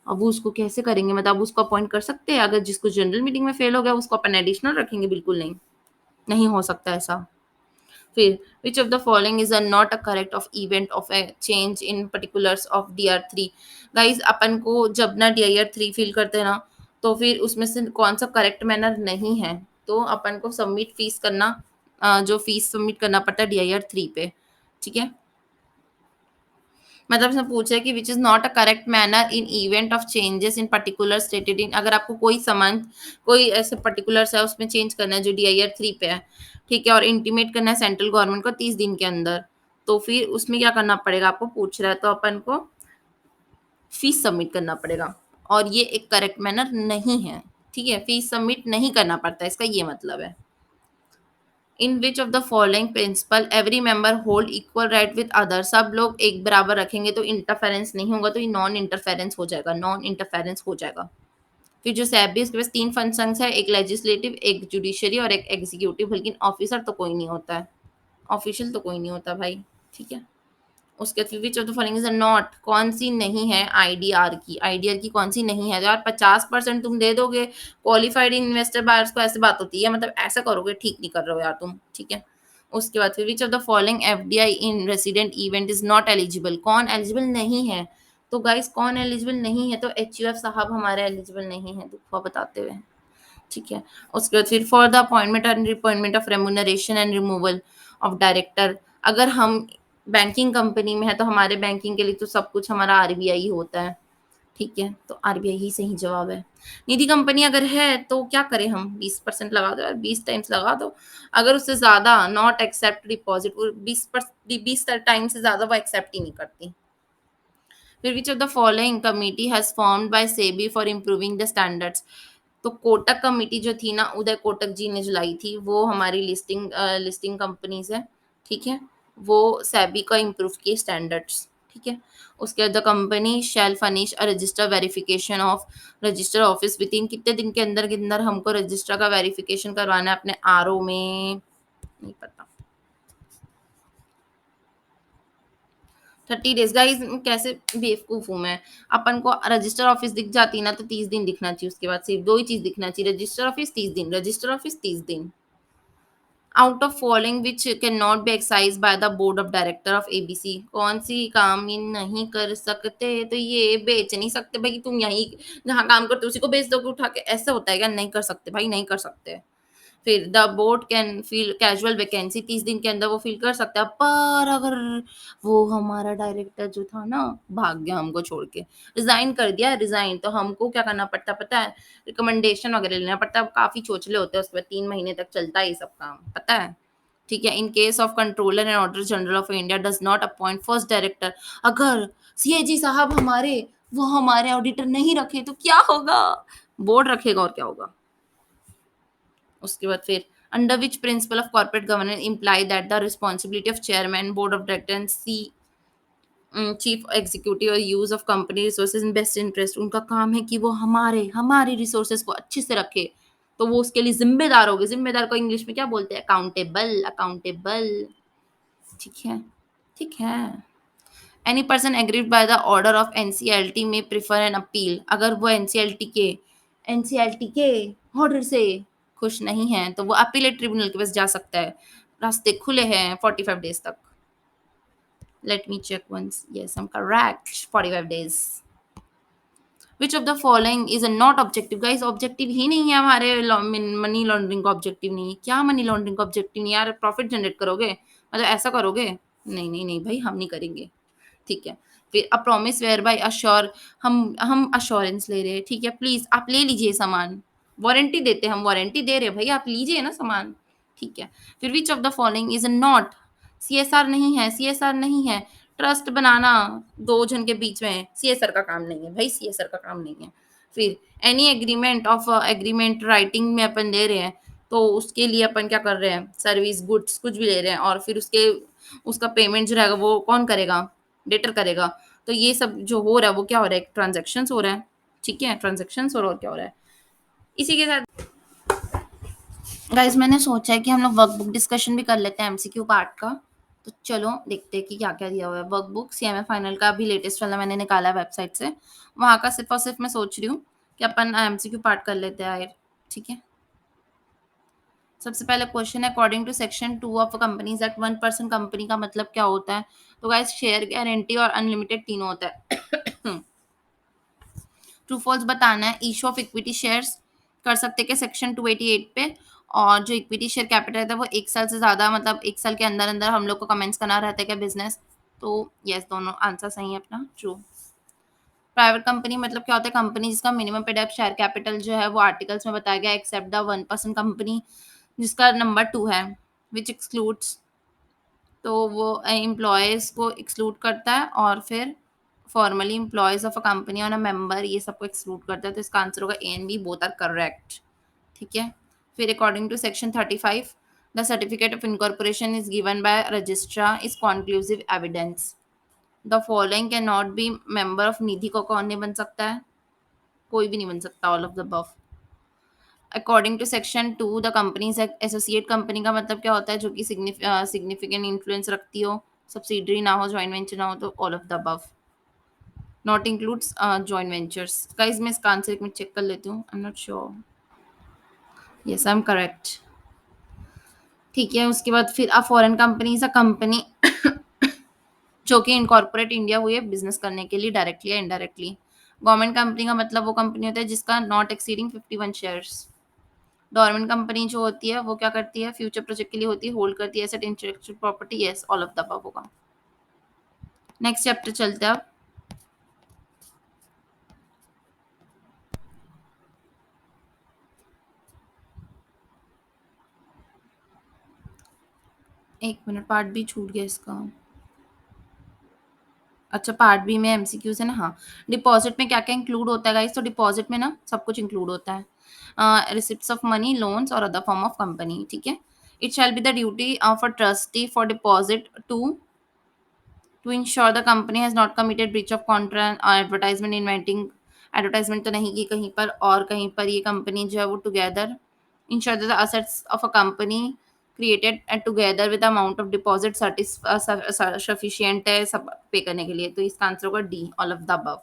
अब वो उसको कैसे करेंगे, मतलब अब उसको अपॉइंट कर सकते हैं, अगर जिसको जनरल मीटिंग में फेल हो गया उसको अपन एडिशनल रखेंगे, बिल्कुल नहीं, नहीं हो सकता ऐसा। फिर which of the following is not a correct of event of a change in particulars of DR3, guys अपन को जब ना DIR3 फिल करते हैं ना, तो फिर उसमें से कौन सा करेक्ट मैनर नहीं है, तो अपन को सबमिट फीस करना, जो फीस सबमिट करना पड़ता है DIR3 पे, ठीक है। मतलब इसने पूछा है कि which is not a correct manner in event of changes in particular stated in, अगर आपको कोई सामान, कोई ऐसे पर्टिकुलर्स है उसमें चेंज करना है जो DIR3 पे है, ठीक है, और इंटीमेट करना है सेंट्रल गवर्नमेंट को 30 दिन के अंदर, तो फिर उसमें क्या करना पड़ेगा, आपको पूछ रहा है, तो अपन को फीस सबमिट करना पड़ेगा, और ये एक करेक्ट मैनर नहीं है, ठीक है, फीस सबमिट नहीं करना पड़ता, इसका ये मतलब है। In which of the following principle every member hold equal right with other, सब लोग एक बराबर रखेंगे तो इंटरफेरेंस नहीं होगा, तो ये नॉन इंटरफेरेंस हो जाएगा, नॉन इंटरफेरेंस हो जाएगा। फिर जो सैबी उसके पास 3 फंक्शंस है, एक लेजिस्लेटिव, एक जुडिशरी और एक एग्जीक्यूटिव, बल्कि ऑफिसर तो कोई नहीं होता है, ऑफिशियल तो कोई नहीं होता भाई, ठीक है। उसके बाद which of the following is not, कौन सी नहीं है आईडीआर की, आईडीआर की कौन सी नहीं है, यार 50% तुम दे दोगे क्वालिफाइड इन्वेस्टर बायर्स को, ऐसे बात होती है, मतलब ऐसा करोगे, ठीक नहीं कर रहे हो यार तुम, ठीक है। उसके बाद फिर which of the following FDI in resident event is not eligible, कौन एलिजिबल नहीं है, तो गाइस कौन एलिजिबल नहीं है, तो HUF साहब हमारे एलिजिबल नहीं है, दुखा बताते हुए, ठीक है। उसके बाद फिर for the appointment and reappointment of remuneration and removal of director, अगर हम बैंकिंग कंपनी में है तो हमारे बैंकिंग के लिए तो सब कुछ हमारा RBI होता है, ठीक है, तो RBI ही सही जवाब है। निधि कंपनी अगर है तो क्या करें हम, 20% लगा दो यार, 20 टाइम्स लगा दो, अगर उससे ज्यादा नॉट एक्सेप्ट डिपॉजिट, 20 टाइम से ज्यादा वो एक्सेप्ट ही नहीं करती। फिर which of the following committee has formed by SEBI for improving the standards, तो कोटक कमेटी जो थी ना, उदय कोटक जी ने जलाई थी, वो हमारी लिस्टिंग कंपनीज है, ठीक है, वो सेबी का इम्प्रूव किए स्टैंडर्ड्स, ठीक है। उसके बाद the company shall furnish a resistor verification of register office with in, कितने दिन के अंदर हमको रजिस्टर का वेरिफिकेशन करवाना है अपने RO में, नहीं पता, 30 days, गाइज कैसे बेवकूफ हूँ मैं, अपन को रजिस्टर ऑफिस दिख जाती ना तो 30 दिन दिखना चाहिए, उसके बाद सिर्फ 2 ही चीज दिखना चाहिए, रजिस्टर ऑफिस 30 दिन, रजिस्टर ऑफिस 30 दिन। Out of following which can not B excise by the board of director of ABC, कौन सी काम ये नहीं कर सकते, तो ये बेच नहीं सकते भाई, तुम यहीं जहाँ काम करते हो उसी को बेच दोगे उठा के, ऐसा होता है क्या, नहीं कर सकते भाई, नहीं कर सकते। फिर the board can fill casual vacancy, 30 दिन के अंदर वो फिल कर सकता है, पर अगर वो हमारा डायरेक्टर जो था ना भाग गया हमको छोड़ के, रिजाइन कर दिया, रिजाइन, तो हमको क्या करना पड़ता पता है, रिकमेंडेशन वगैरह लेना पड़ता है, काफी चोचले होते हैं, उसके बाद 3 महीने तक चलता है ये सब काम, पता है, ठीक है, in case of controller and auditor general of India does not appoint first director, अगर सीएजी साहब हमारे वो हमारे ऑडिटर नहीं रखे तो क्या होगा? बोर्ड रखेगा और क्या होगा? उसके बाद फिर under which principle of corporate governance imply that the responsibility of chairman board of director and C chief executive और use of company resources in best interest, उनका काम है कि वो हमारे हमारी रिसोर्सेज को अच्छे से रखे, तो वो उसके लिए जिम्मेदार होगे। जिम्मेदार को इंग्लिश में क्या बोलते हैं? Accountable, accountable. ठीक है, ठीक है। Any person agreed by the order of NCLT में प्रिफर एन अपील, अगर वो एनसीएलटी के ऑर्डर से खुश नहीं है तो वो अपीलेट ट्रिब्यूनल के पास जा सकता है। रास्ते खुले हैं 45 डेज तक। Let me check once, yes I am correct, 45 days. Which of the following is not objective, guys objective ही नहीं है हमारे मनी लॉन्ड्रिंग का ऑब्जेक्टिव नहीं है। क्या मनी लॉन्ड्रिंग का ऑब्जेक्टिव नहीं है यार? प्रॉफिट जनरेट करोगे, मतलब ऐसा करोगे? नहीं नहीं नहीं भाई, हम नहीं करेंगे। ठीक है, फिर a promise whereby assure, हम अश्योरेंस ले रहे हैं, ठीक है, प्लीज आप ले लीजिए सामान, वारंटी देते हैं, हम वारंटी दे रहे हैं भाई, आप लीजिए ना सामान। ठीक है, फिर which of the following is not, CSR नहीं है, सीएसआर नहीं है। ट्रस्ट बनाना दो जन के बीच में सीएसआर का काम नहीं है भाई, सीएसआर का काम नहीं है। फिर any agreement of agreement writing में अपन ले रहे हैं, तो उसके लिए अपन क्या कर रहे हैं? सर्विस गुड्स कुछ भी ले रहे हैं और फिर उसके उसका पेमेंट जो रहेगा वो कौन करेगा? डेटर करेगा। तो ये सब जो हो रहा है वो क्या हो रहा है? ट्रांजेक्शन हो रहा है। ठीक है, ट्रांजेक्शन हो रहा है और क्या हो रहा है? इसी के साथ गाइज मैंने सोचा है कि हम लोग वर्कबुक डिस्कशन भी कर लेते हैं एमसीक्यू पार्ट का। तो चलो देखते हैं कि क्या क्या दिया हुआ है। वर्कबुक सीएमए फाइनल का भी लेटेस्ट वाला मैंने निकाला है वेबसाइट से, वहाँ का सिर्फ और सिर्फ मैं सोच रही हूँ कि अपन एमसीक्यू पार्ट कर लेते हैं यार। ठीक है, सबसे पहले क्वेश्चन है, according to section 2 of companies act 1% company का मतलब क्या होता है? तो गाइज शेयर गारंटी और अनलिमिटेड तीनों होता है। ट्रू फॉल्स बताना है। इशू ऑफ इक्विटी शेयर्स कर सकते क्या सेक्शन 288 पे? और जो इक्विटी शेयर कैपिटल रहता है वो 1 साल से ज़्यादा, मतलब 1 साल के अंदर अंदर हम लोग को कमेंट्स करना रहता है क्या बिजनेस? तो यस, दोनों आंसर सही है अपना, ट्रू। प्राइवेट कंपनी मतलब क्या होता है? कंपनी जिसका minimum paid up share capital जो है वो आर्टिकल्स में बताया गया, एक्सेप्ट द 1% कंपनी जिसका नंबर 2 है, विच एक्सक्लूड्स, तो वो एम्प्लॉयज़ को एक्सक्लूड करता है, और फिर formally employees of a company और अ मेंबर ये सबको एक्सक्लूड करता है। तो इसका आंसर होगा A and B, both are correct. ठीक है, फिर according to section 35 the certificate of incorporation is given by registrar is conclusive evidence. The following can not be member of Nidhi को कौन नहीं बन सकता है? कोई भी नहीं बन सकता, all of the above. According to section 2 the companies associate company का मतलब क्या होता है? जो कि सिग्निफिकेंट इन्फ्लुएंस रखती हो, सब्सिडरी ना हो, जॉइंट वेंचर ना हो, तो all of the above. Not includes joint ventures. Guys मैं इसका आंसर एक मिनट चेक कर लेती हूँ, I am not sure. Yes I am correct. ठीक है, उसके बाद फिर a foreign company is a company जो कि इनकॉर्पोरेट इंडिया हुई है बिजनेस करने के लिए डायरेक्टली या इनडायरेक्टली। गवर्नमेंट कंपनी का मतलब वो कंपनी होता है जिसका not exceeding 51 shares. Government company जो होती है वो क्या करती है? फ्यूचर प्रोजेक्ट के लिए होती है, होल्ड करती है asset intellectual property. Yes, all of the above होगा। नेक्स्ट चैप्टर चलते हैं अब। एक मिनट, पार्ट बी छूट गया इसका। अच्छा, पार्ट बी में एमसीक्यूज है ना। हाँ, डिपॉजिट में क्या क्या इंक्लूड होता है गाइस? तो डिपॉजिट में ना सब कुछ इंक्लूड होता है, रिसिप्ट्स ऑफ मनी, लोन्स और अदर फॉर्म ऑफ कंपनी। ठीक है, it shall be the duty of a trustee for deposit to insure the company has not committed breach of contract. Advertisement inventing, advertisement तो नहीं की कहीं पर, और कहीं पर ये कंपनी जो है वो together ensure the assets of a company created and together with amount of deposit sufficient है सब पे करने के लिए। तो इसका आंसर होगा D, all of the above.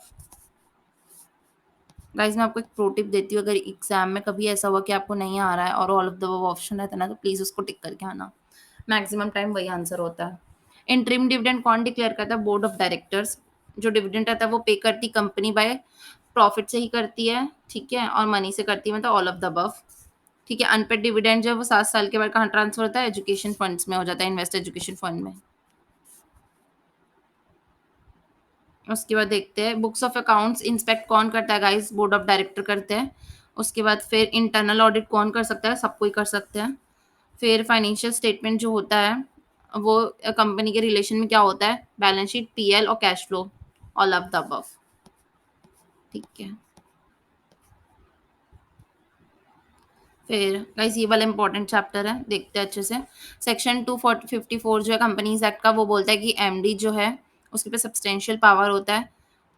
Guys मैं आपको एक प्रो टिप देती हूँ, अगर एग्जाम में कभी ऐसा हुआ कि आपको नहीं आ रहा है और all of the above option रहता है ना, तो प्लीज उसको टिक करके आना। मैक्सिमम टाइम वही आंसर होता है। इंटरिम डिविडेंड कौन डिक्लेयर करता है? Board of directors. जो डिविडेंड रहता है वो पे करती कंपनी बाय प्रॉफिट से ही करती है, ठीक है, और मनी से करती है, मतलब ऑल ऑफ द अबव। ठीक है, अनपेड डिविडेंड जो है वो 7 साल के बाद कहाँ ट्रांसफर होता है? एजुकेशन फंड्स में हो जाता है, इन्वेस्ट एजुकेशन फंड में। उसके बाद देखते हैं बुक्स ऑफ अकाउंट्स इंस्पेक्ट कौन करता है गाइस? बोर्ड ऑफ डायरेक्टर करते हैं। उसके बाद फिर इंटरनल ऑडिट कौन कर सकता है? सबको ही कर सकते हैं। फिर फाइनेंशियल स्टेटमेंट जो होता है वो कंपनी के रिलेशन में क्या होता है, बैलेंस शीट, पीएल और cash flow, all of the above. ठीक है, फिर गाइस ये वाला इंपॉर्टेंट चैप्टर है, देखते हैं अच्छे से। सेक्शन 254 जो है कंपनीज एक्ट का, वो बोलता है कि एमडी जो है उसके पे सब्सटेंशियल पावर होता है।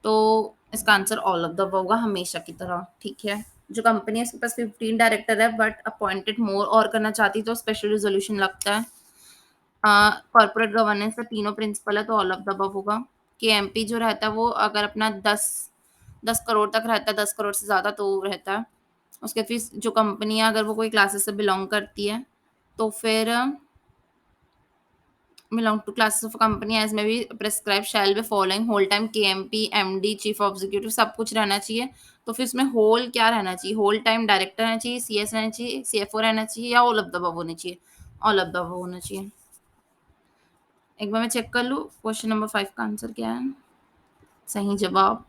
तो इसका answer all of the above होगा हमेशा की तरह। ठीक है, जो कंपनी है उसके पास 15 डायरेक्टर है बट अपॉइंटेड मोर और करना चाहती तो स्पेशल रेजोल्यूशन लगता है। कॉर्पोरेट गवर्नेंस का तीनों प्रिंसिपल है तो ऑल ऑफ द अबव होगा। कि एमपी जो रहता है वो अगर अपना 10 करोड़ तक रहता है, 10 करोड़ से ज़्यादा तो वो रहता है। उसके फिर जो कंपनी है अगर वो कोई क्लासेस से बिलोंग करती है तो फिर belong to classes of company as में भी prescribe shall be following whole time KMP MD chief executive सब कुछ रहना चाहिए। तो फिर इसमें होल क्या रहना चाहिए, होल टाइम डायरेक्टर रहना चाहिए, सीएस रहना चाहिए, सीएफओ रहना चाहिए, या ऑल ऑफ द अबव होना चाहिए, ऑल ऑफ द अबव होना चाहिए। एक बार मैं चेक कर लूँ क्वेश्चन नंबर 5 का आंसर क्या है। सही जवाब।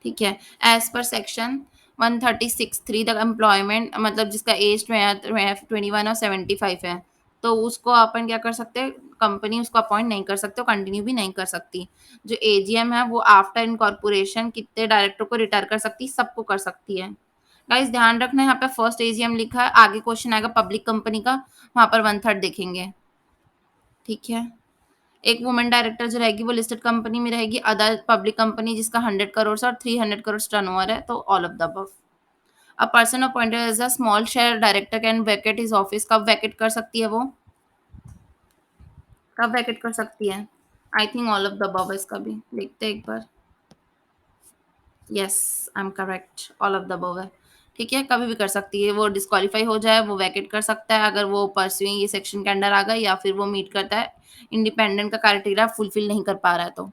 ठीक है, एज पर सेक्शन 136(3) तक एम्प्लॉयमेंट मतलब जिसका एज 21 और 75 है तो उसको अपन क्या कर सकते हैं, कंपनी उसको अपॉइंट नहीं कर सकते और कंटिन्यू भी नहीं कर सकती। जो एजीएम है वो आफ्टर इनकॉर्पोरेशन कितने डायरेक्टर को रिटायर कर सकती है, सबको कर सकती है। गाइस ध्यान रखना यहाँ पे फर्स्ट एजीएम लिखा है, आगे क्वेश्चन आएगा पब्लिक कंपनी का, वहां पर 1/3 देखेंगे। ठीक है, एक वुमेन डायरेक्टर जो रहेगी वो लिस्टेड कंपनी में रहेगी, अदर पब्लिक कंपनी जिसका 100 करोड़ और 300 करोड़ टर्नओवर है तो all of the above. A person appointed as a small share director can vacate his office, कब वैकेट कर सकती है वो, कब वैकेट कर सकती है। I think all of the above है इसका भी, देखते हैं एक बार। Yes, I am correct, all of the above है। ठीक है, कभी भी कर सकती है, वो डिस्क्वालीफाई हो जाए वो वैकेट कर सकता है अगर वो परस्यूइंग ये सेक्शन के अंडर आ गए या फिर वो मीट करता है इंडिपेंडेंट का क्राइटेरिया फुलफिल नहीं कर पा रहा है तो।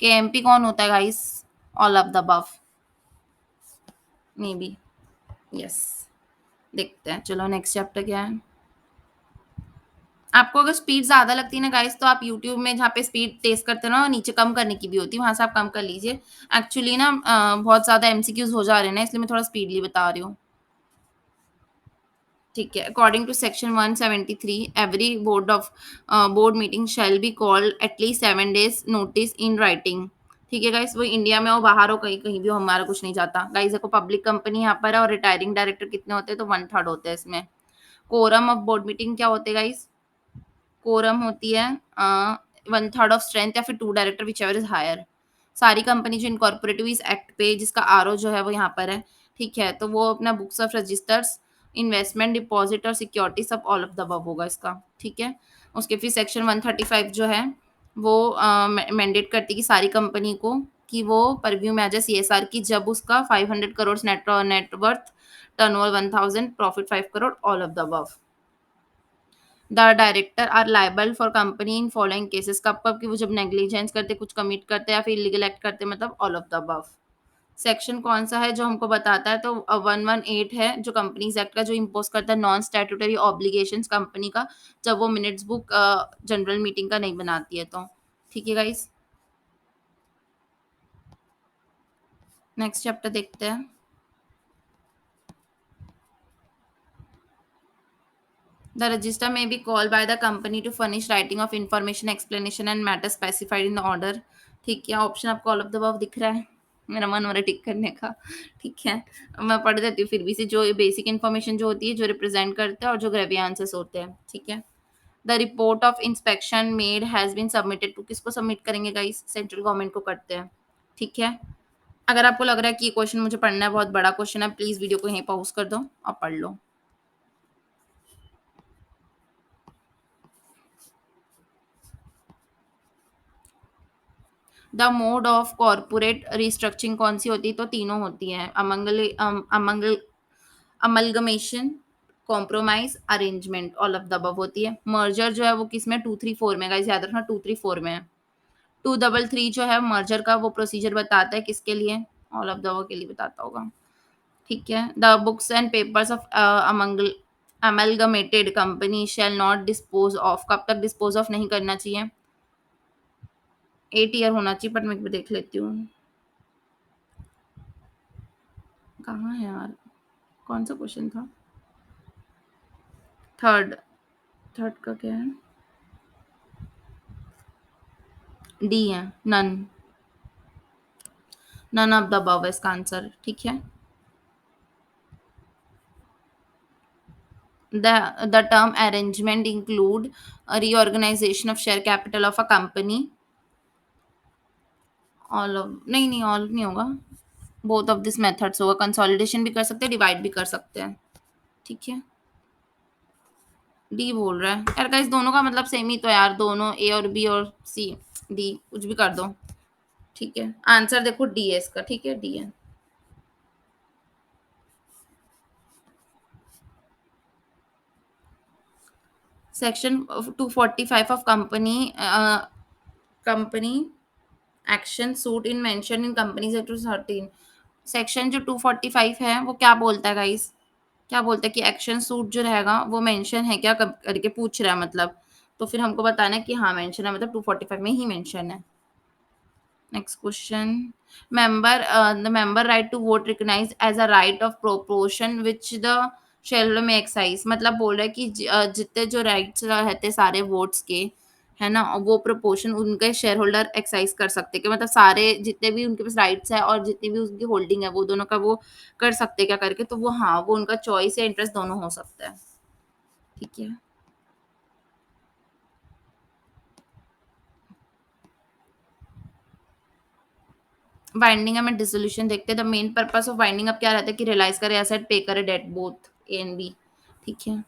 के एमपी कौन होता है guys, all of the above may be. Yes, देखते हैं, चलो नेक्स्ट चैप्टर क्या है। आपको अगर स्पीड ज़्यादा लगती है ना गाइस तो आप यूट्यूब में जहाँ पे स्पीड टेस्ट करते हो ना नीचे कम करने की भी होती है, वहाँ से आप कम कर लीजिए। एक्चुअली ना बहुत ज़्यादा एमसीक्यूज हो जा रहे हैं ना इसलिए मैं थोड़ा स्पीडली बता रही हूँ। ठीक है, according to section 173 every board meeting shall be called at least 7 days notice in writing. ठीक है गाइस, वो इंडिया में हो बाहर हो कहीं कहीं भी हो हमारा कुछ नहीं जाता। गाइस देखो पब्लिक कंपनी यहाँ पर है और रिटायरिंग डायरेक्टर कितने होते हैं तो 1/3 होते हैं इसमें। कोरम ऑफ बोर्ड मीटिंग क्या होते हैं गाइस, कोरम होती है 1/3 ऑफ स्ट्रेंथ या फिर 2 director whichever is higher. सारी कंपनी जो इनकॉर्पोरेटिव इस एक्ट पे जिसका आरओ जो है वो यहाँ पर है। ठीक है, तो वो अपना books of registers investment deposit और सिक्योरिटी सब ऑल ऑफ द अबव होगा इसका। ठीक है, उसके फिर सेक्शन 135 जो है वो मैंडेट करती है कि सारी कंपनी को कि वो परव्यू में आ जाए सीएसआर की जब उसका 500 crore net worth, turnover 1000, profit 5 crore, all of the above. The director are liable for company in following cases, कब कब की वो जब नेग्लिजेंस करते, कुछ कमिट करते या फिर इलीगल एक्ट करते, मतलब all of the above. Section कौन सा है जो हमको बताता है तो 118 है जो कंपनीज एक्ट का, जो इम्पोज करता है नॉन स्टैट्यूटरी ऑब्लिगेशन कंपनी का जब वो मिनट्स बुक जनरल मीटिंग का नहीं बनाती है तो। ठीक है गाइस, नेक्स्ट चैप्टर देखते हैं। The register may be called by the company to furnish writing of information, explanation and matter specified in the order। ठीक है, ऑप्शन आपको ऑल ऑफ द अबव दिख रहा है, मेरा मन हो रहा है टिक करने का। ठीक है, मैं पढ़ देती हूँ फिर भी से, जो बेसिक इन्फॉर्मेशन जो होती है जो रिप्रेजेंट करते हैं और जो ग्रेवियांसेस होते हैं। ठीक है, the report of inspection made has been submitted to, किसको सबमिट करेंगे गाइस, सेंट्रल गवर्नमेंट को करते हैं। ठीक है, अगर आपको लग रहा है कि ये क्वेश्चन मुझे पढ़ना है बहुत बड़ा क्वेश्चन है प्लीज वीडियो को यहीं पॉज कर दो और पढ़ लो। The mode of corporate restructuring कौन सी होती है तो तीनों होती हैं, amalgamation, compromise, arrangement, all of the above होती है। मर्जर जो है वो किस में 234 में, गाइस याद रखना 234 में है। 233 जो है मर्जर का वो प्रोसीजर बताता है किसके लिए, ऑल ऑफ द अबव के लिए बताता होगा। ठीक है, the books and papers of amalgamated company shall not dispose of, कब तक डिस्पोज ऑफ नहीं करना चाहिए, 8 ईयर होना चाहिए, बट मैं एक बार देख लेती हूँ कहाँ है यार, कौन सा क्वेश्चन था, थर्ड थर्ड का क्या है? डी है, none. None of the above इसका आंसर, ठीक है। The term arrangement include a reorganization of share capital of a company. All of, नहीं नहीं, ऑल नहीं होगा, बोथ ऑफ दिस मेथड्स होगा। कंसोलिडेशन भी कर सकते हैं, डिवाइड भी कर सकते हैं, ठीक है। डी बोल रहा है यार गाइस, दोनों का मतलब सेम ही तो है यार, दोनों ए और बी और सी। डी कुछ भी कर दो, ठीक है। आंसर देखो डी है इसका, ठीक है, डी है। Section 245 of company action suit in mention in companies act 13। Section जो 245 है वो क्या बोलता है गाइस? क्या बोलता है कि एक्शन सूट जो रहेगा वो मेंशन है क्या करके पूछ रहा है मतलब। तो फिर हमको बताना है कि हाँ मेंशन है, मतलब 245 में ही मेंशन है। Next question, the member right to vote recognise as a right of proportion which the share में एक्साइज। मतलब बोल रहा है कि जितने जो राइट्स रहते सारे वोट्स के, है ना, और वो प्रोपोर्शन उनके शेयर होल्डर एक्साइज कर सकते हैं कि मतलब सारे जितने भी उनके पास राइट्स है और जितनी भी उनकी होल्डिंग है वो दोनों का वो कर सकते हैं क्या करके। तो वो हाँ, वो उनका चॉइस या इंटरेस्ट दोनों हो सकता है, ठीक है। बाइंडिंग में डिसोल्यूशन देखते हैं। The main purpose of winding up क्या रहता है कि रियलाइज करे एसेट, पे करे debt, both A and B, ठीक है।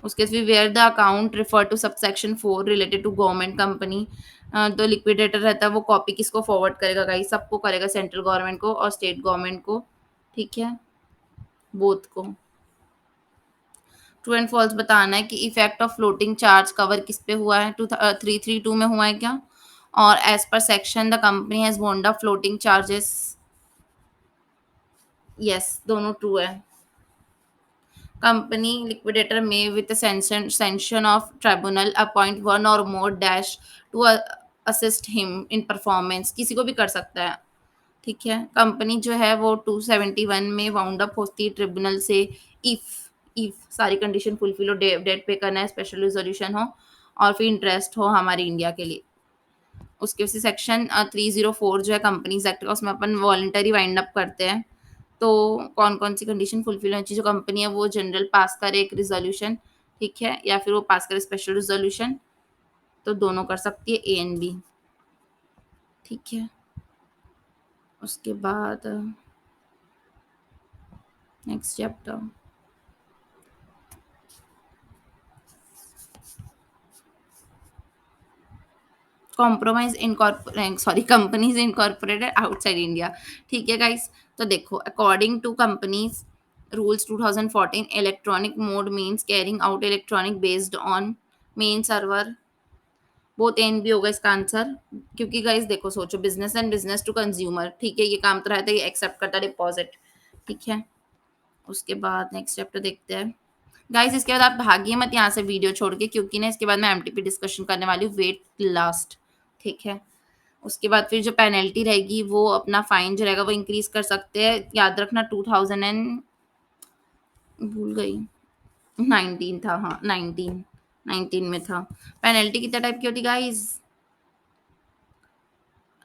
उसके भी where the account refer to subsection 4 related to government company. तो लिक्विडेटर रहता है वो कॉपी किसको फॉरवर्ड करेगा गाइस? सबको करेगा, सेंट्रल गवर्नमेंट को और स्टेट गवर्नमेंट को, ठीक है, बोथ को। ट्रू एंड फॉल्स बताना है कि effect of floating charge cover किस पे हुआ है? 332 में हुआ है क्या? और as per section the company has wound up floating charges. Yes, दोनों ट्रू है। Company liquidator may, with the sanction of tribunal, appoint one or more dash to assist him in performance। किसी को भी कर सकता है, ठीक है। कंपनी जो है वो 271 में वाउंड अप होती है ट्रिब्यूनल से इफ सारी कंडीशन फुलफिल हो, डेट पे करना है, स्पेशल रिजोल्यूशन हो और फिर इंटरेस्ट हो हमारे इंडिया के लिए। उसके उसी सेक्शन 304 जो है कंपनीज एक्ट का, उसमें अपन वॉलंटरी वाइंड अप करते हैं। तो कौन कौन सी कंडीशन फुलफिल होनी चाहिए? जो कंपनी है वो जनरल पास करे एक रिजोल्यूशन, ठीक है, या फिर वो पास करे स्पेशल रिजोल्यूशन। तो दोनों कर सकती है, ए एंड बी, ठीक है। उसके बाद next chapter, compromise incorporate, sorry, companies incorporated outside India, ठीक है गाइस। तो देखो, according to companies rules 2014, electronic mode means carrying out electronic based on main server. Both N भी होगा इसका आंसर, क्योंकि गाइस देखो, सोचो, business and business to consumer, ठीक है, ये काम तो रहता है, ये एक्सेप्ट करता है डिपॉजिट, ठीक है। उसके बाद नेक्स्ट चैप्टर देखते हैं गाइस। इसके बाद आप भागिए मत यहाँ से वीडियो छोड़ के, क्योंकि ना इसके बाद मैं एमटीपी डिस्कशन करने वाली हूँ, वेट लास्ट, ठीक है। उसके बाद फिर जो पेनल्टी रहेगी वो अपना फाइन जो रहेगा वो इंक्रीज कर सकते हैं। याद रखना 2000 एंड, भूल गई, 19 था, हाँ 19 में था। पेनल्टी कितने टाइप की होती गाइस?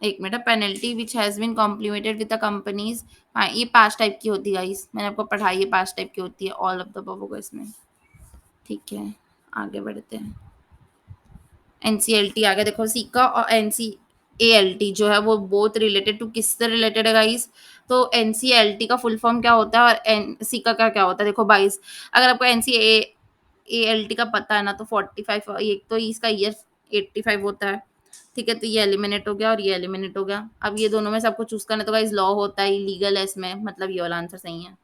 एक minute, penalty which has been complemented with the companies, ये 5 टाइप की होती है गाइस, मैंने आपको पढ़ाई है, 5 टाइप की होती है, ऑल ऑफ द अबव होगा इसमें, ठीक है। आगे बढ़ते हैं। एनसीएलटी आ गया, देखो सीका और एनसीएलटी जो है वो बोथ रिलेटेड टू किससे रिलेटेड है गाइस? तो एनसीएलटी का फुल फॉर्म क्या होता है और एन सीका का क्या होता है? देखो बाईस, अगर आपको एनसीएलटी का पता है ना, तो 45, एक तो इसका ईयर 85 होता है, ठीक है। तो ये एलिमिनेट हो गया और ये एलिमिनेट हो गया। अब ये दोनों में से आपको चूज करना है, तो गाइस लॉ होता है, लीगल है इसमें, मतलब ये वाला आंसर सही है,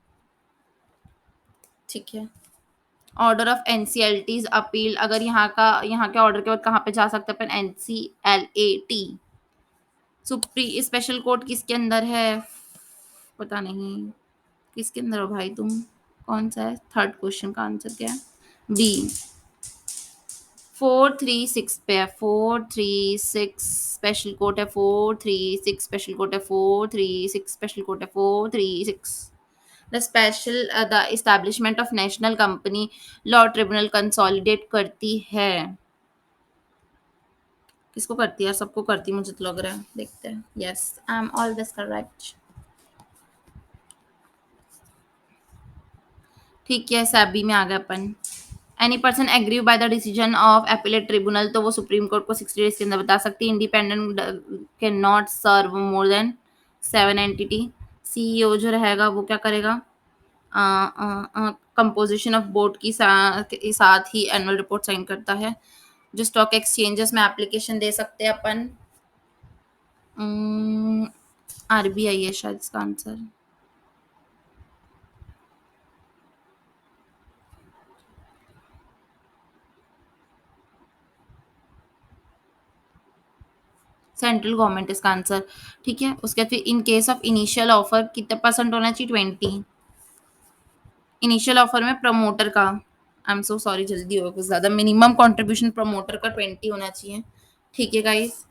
ठीक है। ऑर्डर ऑफ एनसीएलटीज अपील, अगर यहाँ के ऑर्डर के बाद कहाँ पे जा सकते हैं अपन? एनसीएलएटी, सुप्री स्पेशल कोर्ट किसके अंदर है? पता नहीं, किसके अंदर हो भाई तुम? कौन सा है? थर्ड क्वेश्चन का आंसर क्या है? बी, 436 पे है, 436 स्पेशल कोर्ट है, 436 स्पेशल कोर्ट है, 436 स्पेशल कोर्ट है, 436, the establishment of national company law tribunal consolidate करती है। किसको करती है यार? सबको करती है मुझे तो लग रहा है, देखते हैं। Yes, I am always correct. ठीक है, सैबी में आ गए अपन। Any person agree by the decision of appellate tribunal, तो वो सुप्रीम कोर्ट को 60 डेज के अंदर बता सकती है। Independent can not serve more than 7 entity. CEO जो रहेगा वो क्या करेगा? कंपोजिशन ऑफ बोर्ड के साथ ही एनुअल रिपोर्ट साइन करता है। जो स्टॉक एक्सचेंजेस में एप्लीकेशन दे सकते हैं अपन, आरबीआई है शायद इसका आंसर। सेंट्रल गवर्नमेंट इसका आंसर। ठीक है, उसके बाद फिर इन केस ऑफ इनिशियल ऑफर कितने परसेंट होना चाहिए? 20। इनिशियल ऑफर में प्रमोटर का, आई एम सो सॉरी, जल्दी हो कुछ ज़्यादा, मिनिमम कंट्रीब्यूशन प्रमोटर का 20 होना चाहिए। ठीक है गाइस।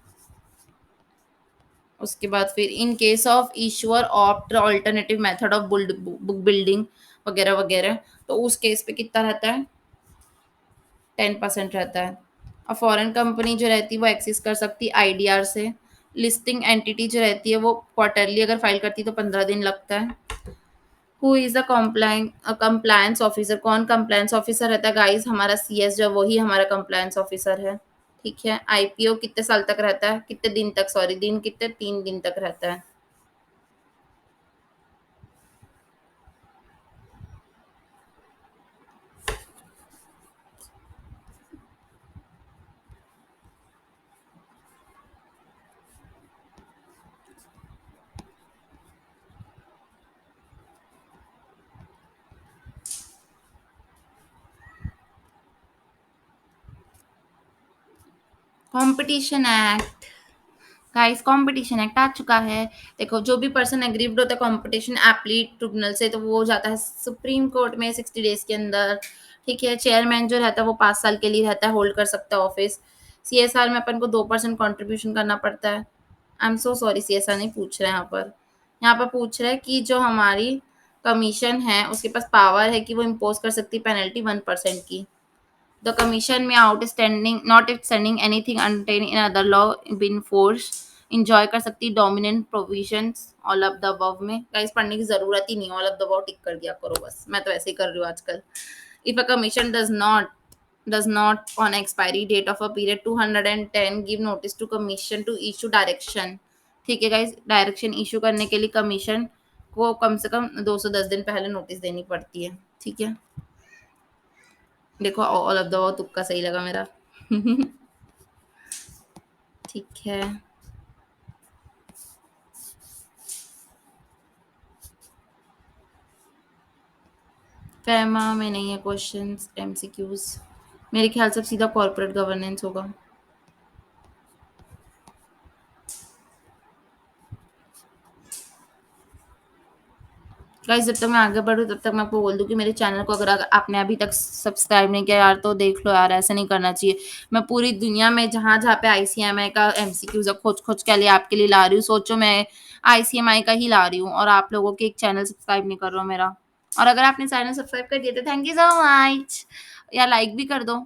उसके बाद फिर इन case of issuer opt alternative method of book building वगैरह वगैरह, तो उस केस पे कितना रहता है? 10% रहता है। और फॉरेन कंपनी जो रहती है वो एक्सेस कर सकती है आईडीआर से। लिस्टिंग एंटिटी जो रहती है वो क्वार्टरली अगर फाइल करती है तो 15 दिन लगता है। Who is the compliance officer? कौन कंप्लायंस ऑफिसर रहता है गाइस? हमारा सीएस जो वही हमारा कंप्लायंस ऑफिसर है। ठीक है। आईपीओ कितने साल तक रहता है? कितने दिन तक, सॉरी, दिन कितने, 3 दिन तक रहता है। Competition act, guys competition act आ चुका है। देखो, जो भी पर्सन एग्रीव्ड होता है कंपटीशन एप्लीट ट्रिब्यूनल से, तो वो जाता है सुप्रीम कोर्ट में 60 डेज के अंदर। ठीक है। चेयरमैन जो रहता है वो 5 साल के लिए रहता है, होल्ड कर सकता है ऑफिस। सीएसआर में अपन को 2% कॉन्ट्रीब्यूशन करना पड़ता है। I am so sorry, CSR नहीं पूछ रहे हैं यहाँ पर। यहाँ पर पूछ रहे हैं कि जो हमारी कमीशन है उसके पास पावर है कि वो इम्पोज कर सकती है पेनल्टी 1% की। The commission may outstanding not extending anything contained in other law been force enjoy कर सकती dominant provisions all of the above में। गाइस पढ़ने की जरूरत ही नहीं, ऑल ऑफ द अबव टिक कर दिया करो बस, मैं तो ऐसे ही कर रही हूँ आजकल। If a commission does not on expiry date of a period 210 give notice to commission to issue direction। ठीक है गाइस, डायरेक्शन इशू करने के लिए कमीशन को कम से कम 210 दिन पहले नोटिस देनी पड़ती है। ठीक है। देखो, ऑल ऑफ द वो तुक्का सही लगा मेरा। ठीक है। फैमा में नहीं है क्वेश्चंस, एमसीक्यूज। मेरे ख्याल से अब सीधा कॉर्पोरेट गवर्नेंस होगा। गाइस जब तक मैं आगे बढ़ूँ तब तक मैं आपको बोल दूँ कि मेरे चैनल को अगर आपने अभी तक सब्सक्राइब नहीं किया यार तो देख लो यार, ऐसा नहीं करना चाहिए। मैं पूरी दुनिया में जहाँ जहाँ पे आईसीएमआई का एमसीक्यूज खोज खोज के लिए आपके लिए ला रही हूँ। सोचो मैं आईसीएमआई का ही ला रही हूँ और आप लोगों के एक चैनल सब्सक्राइब नहीं कर रहे हो मेरा। और अगर आपने चैनल सब्सक्राइब कर दिया तो थैंक यू सो मच। या लाइक भी कर दो।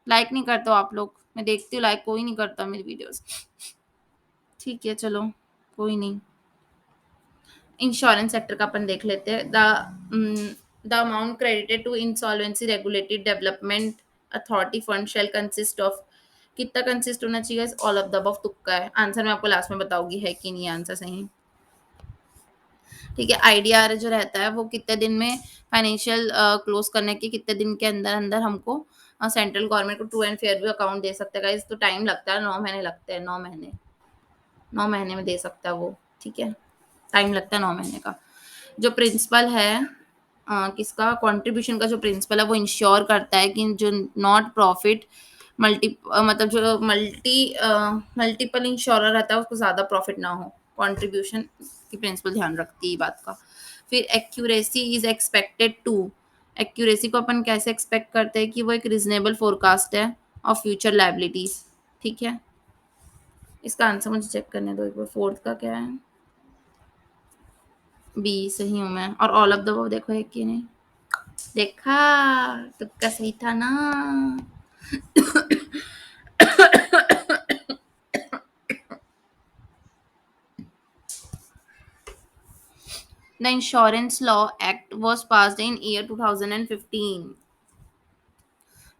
लाइक नहीं करते हो आप लोग, मैं देखती हूँ लाइक कोई नहीं करता मेरी वीडियोस। ठीक है चलो, कोई नहीं। इंश्योरेंस सेक्टर का अपन देख लेते हैं। The amount credited to insolvency regulated development authority fund shall consist of, कितना कंसिस्ट होना चाहिए? ऑल ऑफ द अबव तुक्का है, आंसर मैं आपको लास्ट में बताऊंगी है कि नहीं आंसर सही। ठीक है। आईडीआर जो रहता है वो कितने दिन में फाइनेंशियल क्लोज करने के कितने दिन के अंदर अंदर हमको सेंट्रल गवर्नमेंट को true and fair view account दे सकते हैं। तो टाइम लगता है, 9 महीने लगते हैं, 9 महीने, 9 महीने में दे सकता है वो। ठीक है, टाइम लगता है 9 महीने का। जो प्रिंसिपल है किसका कंट्रीब्यूशन का, जो प्रिंसिपल है वो इंश्योर करता है कि जो नॉट प्रॉफिट मतलब जो मल्टीपल इंश्योरर रहता है उसको ज़्यादा प्रॉफिट ना हो। कंट्रीब्यूशन की प्रिंसिपल ध्यान रखती है बात का। फिर accuracy is expected to, accuracy को अपन कैसे एक्सपेक्ट करते हैं कि वो एक रिजनेबल फोरकास्ट है ऑफ फ्यूचर लाइबिलिटीज। ठीक है। इसका आंसर मुझे चेक करने दो एक बार, फोर्थ का क्या है? बी सही हूँ मैं। और ऑल ऑफ द अबव देखो है कि नहीं? देखा, तुक्का सही था ना। The Insurance Law Act was passed in year 2015.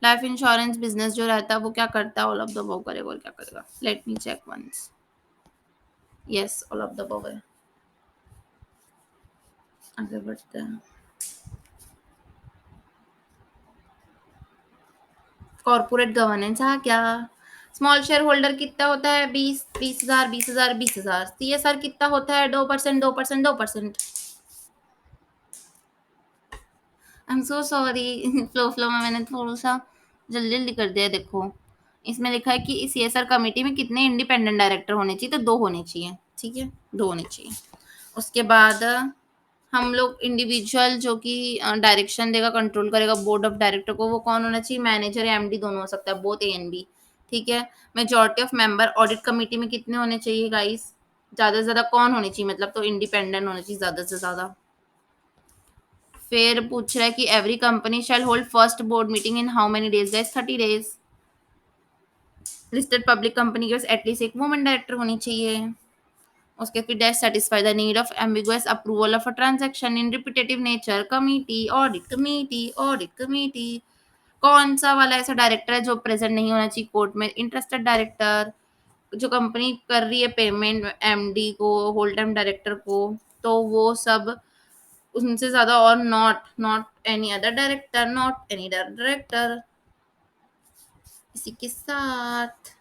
Life insurance business जो रहता है वो क्या करता है? ऑल ऑफ द अबव करेगा और क्या करेगा? Let me check once. Yes, all of the above है। आगे बढ़ते हैं। कॉर्पोरेट गवर्नेंस, हाँ क्या? स्मॉल शेयर होल्डर कितना होता है? 20, 20 हजार, 20 हजार, 20 हजार। सीएसआर कितना होता है? 2%, 2%, 2%। I am so sorry. Flow flow में मैंने थोड़ा सा जल्दी जल्दी कर दिया। देखो, इसमें लिखा है कि सीएसआर कमेटी में कितने इंडिपेंडेंट डायरेक्टर होने चाहिए? तो 2 होने चाहिए। ठीक है, 2 होने चाहिए। उसके बाद हम लोग इंडिविजुअल जो कि डायरेक्शन देगा, कंट्रोल करेगा बोर्ड ऑफ डायरेक्टर को, वो कौन होना चाहिए? मैनेजर या एमडी दोनों हो सकता है, बोथ ए एंड बी। ठीक है। Majority of member audit committee में कितने होने चाहिए गाइस? ज्यादा से ज्यादा कौन होने चाहिए? मतलब तो इंडिपेंडेंट होने चाहिए ज्यादा से ज्यादा। फिर पूछ रहा है कि every company shall hold first board meeting in how many days guys? 30 days. Listed public company के पास एटलीस्ट एक वुमन डायरेक्टर होनी चाहिए। उसके फिर dash satisfy the need of ambiguous approval of a transaction in repetitive nature committee, audit committee, audit committee. कौन सा वाला ऐसा डायरेक्टर है जो प्रेजेंट नहीं होना चाहिए कोर्ट में? Interested director. जो कंपनी कर रही है पेमेंट एमडी को, होल टाइम डायरेक्टर को, तो वो सब उनसे ज्यादा। और not not any other director, not any other director. इसी के साथ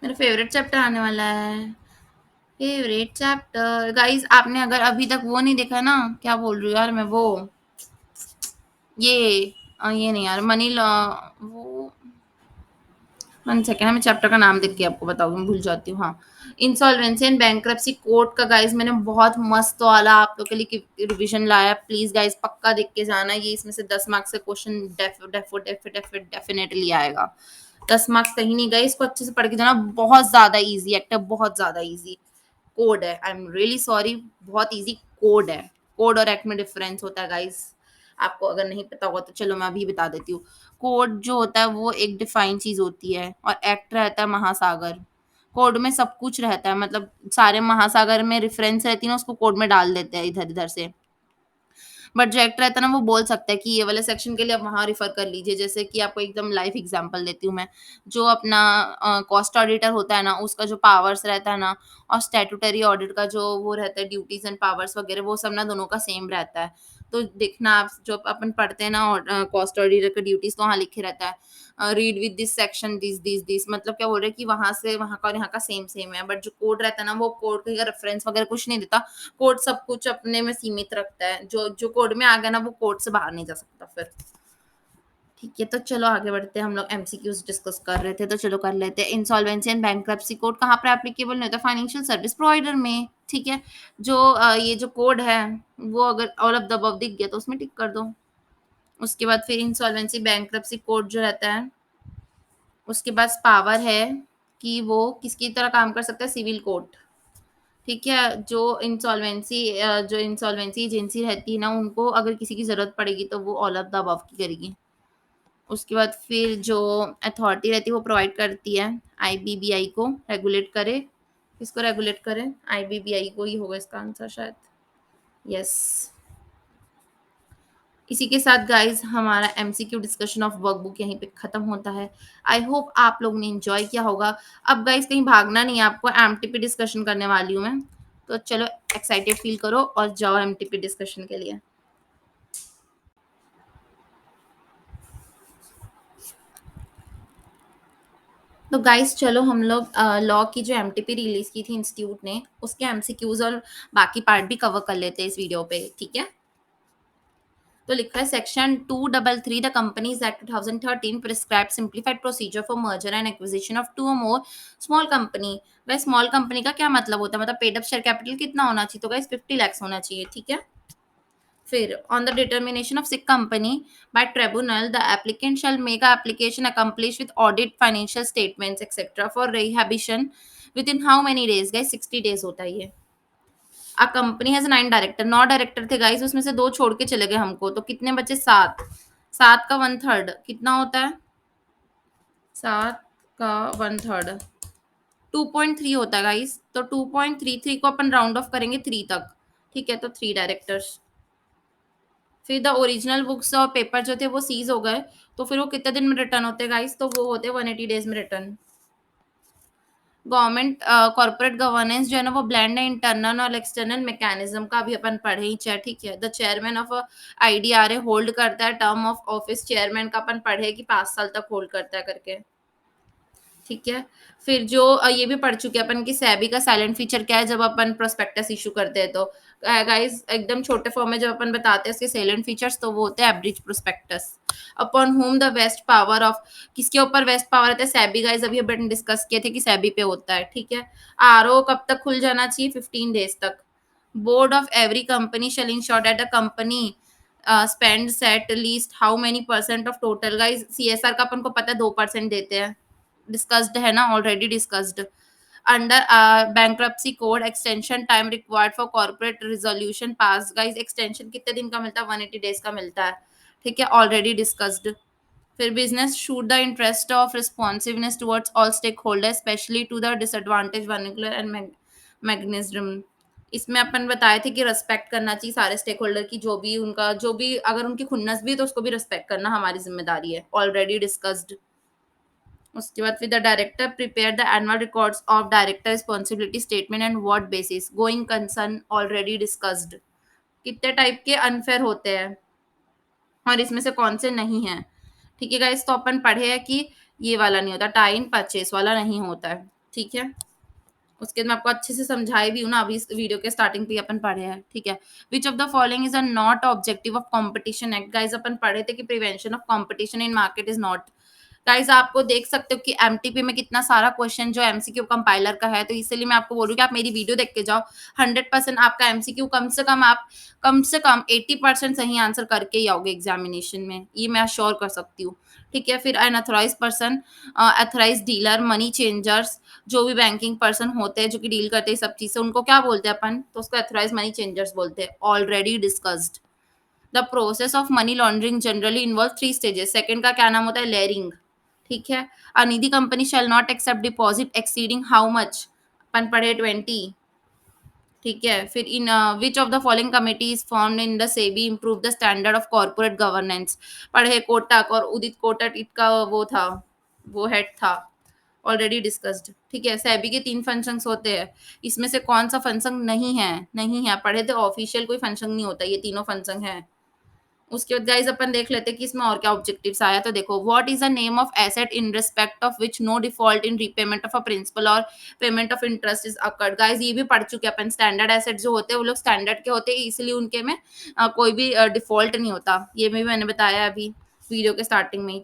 मेरा फेवरेट चैप्टर आने वाला है। फेवरेट चैप्टर गाइस, आपने अगर अभी तक वो नहीं देखा ना, क्या बोल रही हूँ यार मैं, वो ये ये नहीं यार, मनी लॉ, वो 1 सेकेंड, मैं चैप्टर का नाम देख के आपको बताऊंगी, मैं भूल जाती हूँ। हाँ, इंसॉल्वेंसी एंड बैंक्रप्सी कोर्ट का गाइस मैंने बहुत मस्त वाला आप लोग के लिए रिवीजन लाया। प्लीज गाइस पक्का देख के जाना, ये इसमें से 10 मार्क्स से क्वेश्चन डेफिनेटली आएगा। 10 मार्क्स कहीं नहीं गए, इसको अच्छे से पढ़ के जाना। बहुत ज्यादा इजी एक्ट है, बहुत ज्यादा इजी कोड है। आई एम रियली सॉरी, बहुत इजी कोड है। कोड और एक्ट में डिफरेंस होता है गाइस, आपको अगर नहीं पता होगा तो चलो मैं अभी बता देती हूँ। कोड जो होता है वो एक डिफाइंड चीज होती है, और एक्ट रहता है महासागर। कोड में सब कुछ रहता है, मतलब सारे महासागर में रेफरेंस रहती है ना, उसको कोड में डाल देते हैं इधर इधर से। बट जो एक्टर रहता है ना, वो बोल सकता है कि ये वाले सेक्शन के लिए आप वहाँ रिफर कर लीजिए। जैसे कि आपको एकदम लाइव एग्जांपल देती हूँ मैं। जो अपना कॉस्ट ऑडिटर होता है ना, उसका जो पावर्स रहता है ना, और स्टैट्यूटरी ऑडिट का जो वो रहता है ड्यूटीज एंड पावर्स वगैरह, वो सब ना दोनों का सेम रहता है। तो देखना, आप जो अपन पढ़ते हैं ना कॉस्ट ऑडिटर का ड्यूटीज, तो वहाँ लिखे रहता है read with this section this मतलब क्या बोल रहे हैं कि वहां से वहां का और यहाँ का सेम सेम है। बट जो कोड रहता है ना, वो कोड का रेफरेंस वगैरह कुछ नहीं देता। कोड सब कुछ अपने में सीमित रखता है। जो जो कोड में आ गया ना, वो कोड से बाहर नहीं जा सकता फिर। ठीक है, तो चलो आगे बढ़ते हैं। हम लोग एमसीक्यूज डिस्कस कर रहे थे, तो चलो कर लेते हैं। इंसॉल्वेंसी एंड बैंक्रप्सी कोड कहाँ पर एप्लीकेबल नहीं होता? फाइनेंशियल सर्विस प्रोवाइडर में। ठीक है। जो ये जो कोड है, वो अगर ऑल ऑफ द अबव दिख गया तो उसमें टिक कर दो। उसके बाद फिर इंसॉल्वेंसी बैंक्रप्सी कोड जो रहता है, उसके पास पावर है कि वो किसकी तरह काम कर सकता है? Civil court. ठीक है। जो इंसॉल्वेंसी एजेंसी रहती है ना, उनको अगर किसी की ज़रूरत पड़ेगी तो वो ऑल ऑफ द अबव की करेगी। उसके बाद फिर जो अथॉरिटी रहती है वो प्रोवाइड करती है आईबीबीआई को रेगुलेट करे। किसको रेगुलेट करे? आईबीबीआई को ही होगा इसका आंसर शायद। यस। इसी के साथ गाइस हमारा एमसीक्यू डिस्कशन ऑफ वर्कबुक यहीं पे खत्म होता है। आई होप आप लोग ने एंजॉय किया होगा। अब गाइस कहीं भागना नहीं है आपको, एमटीपी डिस्कशन करने वाली हूँ मैं। तो चलो एक्साइटेड फील करो और जाओ एमटीपी डिस्कशन के लिए। तो गाइस चलो हम लोग लॉ की जो एमटीपी रिलीज की थी इंस्टीट्यूट ने, उसके एमसीक्यूज और बाकी पार्ट भी कवर कर लेते हैं इस वीडियो पे। ठीक है। तो लिखा है section 233 the companies act 2013 prescribe simplified procedure for merger and acquisition of 2 और मोर स्मॉल कंपनी। वह स्मॉल कंपनी का क्या मतलब होता है? मतलब पेड अप शेयर कैपिटल कितना होना चाहिए? तो गाइस 50 लाख होना चाहिए। ठीक है। फिर on the determination of sick company by tribunal the applicant shall make a application accomplish with audit financial statements etcetera for rehabilitation within how many days guys 60 days होता है ये। A company has 9 director, 9 director थे guys, उसमें से 2 छोड़ के चले गए हमको, तो कितने बचे 7, 7 का 1/3 कितना होता है? 7 का 1/3 2.3 होता है गाइस, तो 2.33 को अपन राउंड ऑफ करेंगे 3 तक, ठीक है? तो 3 डायरेक्टर्स। फिर द ओरिजिनल बुक्स और पेपर जो थे वो सीज हो गए, तो फिर वो कितने दिन में रिटर्न होते हैं गाइस? तो वो होते हैं 180 डेज में रिटर्न। गवर्नमेंट कॉर्पोरेट गवर्नेंस जो है ना वो ब्लेंड है इंटरनल और एक्सटर्नल मैकेनिज्म का, भी अपन पढ़े ही चाहे, ठीक है? द चेयरमैन ऑफ आईडीआरए होल्ड करता है टर्म ऑफ ऑफिस, चेयरमैन का अपन पढ़े कि 5 साल तक होल्ड करता है करके, ठीक है? फिर जो ये भी पढ़ चुके हैं अपन कि सेबी का साइलेंट फीचर क्या है जब अपन प्रोस्पेक्टस इश्यू करते हैं, तो गाइस एकदम छोटे फॉर्म में जब अपन बताते हैं इसके साइलेंट फीचर्स, तो वो होते हैं abridge prospectus. Upon whom the vest power of, किसके ऊपर वेस्ट पावर रहता है? सेबी गाइस, अभी अपन डिस्कस किए थे कि सेबी पे होता है, ठीक है? आरओ कब तक खुल जाना चाहिए? 15 डेज तक। Board of every company shall ensure that the company spends at least how many percent of total, guys CSR का अपन को पता है 2% देते हैं, डिस्कस्ड है ना, already discussed. Under bankruptcy code extension time required for corporate resolution pass, guys extension कितने दिन का मिलता है? 180 डेज का मिलता है, ठीक है? Already discussed. फिर business should the interest of responsiveness towards all stake holder specially to the disadvantage vernacular and magnetism. इसमें अपन बताए थे कि रेस्पेक्ट करना चाहिए सारे स्टेक होल्डर की, जो भी उनका, जो भी अगर उनकी खुन्नस भी है तो उसको भी रेस्पेक्ट करना हमारी जिम्मेदारी है, ऑलरेडी डिस्कस्ड। उसके बाद फिर the director prepare the annual records of director responsibility statement and what basis, going concern already discussed. कितने टाइप के अनफेयर होते हैं और इसमें से कौन से नहीं है, ठीक है गाइस? तो अपन पढ़े हैं कि ये वाला नहीं होता, टाइम परचेस वाला नहीं होता है, ठीक है? उसके बाद मैं आपको अच्छे से समझाई भी हूँ ना, अभी इस वीडियो के स्टार्टिंग पे ही अपन पढ़े हैं, ठीक है? Which of the following is a not objective of competition act, guys अपन पढ़े थे कि prevention of competition in market is not. Guys आपको देख सकते हो कि एमटीपी में कितना सारा क्वेश्चन जो एमसीक्यू कंपाइलर का है, तो इसलिए मैं आपको बोल रही हूँ कि आप मेरी वीडियो देख के जाओ। 100% आपका एमसीक्यू कम से कम 80% सही आंसर करके ही आओगे एग्जामिनेशन में, ये मैं अश्योर कर सकती हूँ, ठीक है? फिर unauthorise person, authorise dealer, money changers, जो भी बैंकिंग पर्सन होते हैं जो कि डील करते हैं सब चीज़ से, उनको क्या बोलते हैं अपन? तो उसको अथराइज मनी चेंजर्स बोलते हैं, already discussed. The process of money laundering generally involve 3 stages, second का क्या नाम होता है? लेयरिंग, ठीक है? A Nidhi company shall not accept deposit exceeding how much, अपन पढ़े 20, ठीक है? फिर in which of the following committee is formed in the SEBI improve the standard of corporate governance, पढ़े कोटक, और उदित कोटक इसका वो था, वो हेड था, ऑलरेडी डिस्कस्ड, ठीक है? सेबी के 3 फंक्शंस होते हैं, इसमें से कौन सा फंक्शन नहीं है, पढ़े थे, ऑफिशियल कोई फंक्शन नहीं होता, ये तीनों फंक्शन है। उसके बाद गाइस अपन देख लेते हैं कि इसमें और क्या ऑब्जेक्टिव्स आया, तो देखो, what is the name of asset in respect of which no default in repayment of a principal और payment of interest is occurred, guys ये भी पढ़ चुके हैं अपन। स्टैंडर्ड एसेट जो होते हैं वो लोग स्टैंडर्ड के होते हैं, इसलिए उनके में कोई भी डिफॉल्ट नहीं होता, ये भी मैंने बताया अभी वीडियो के स्टार्टिंग में ही।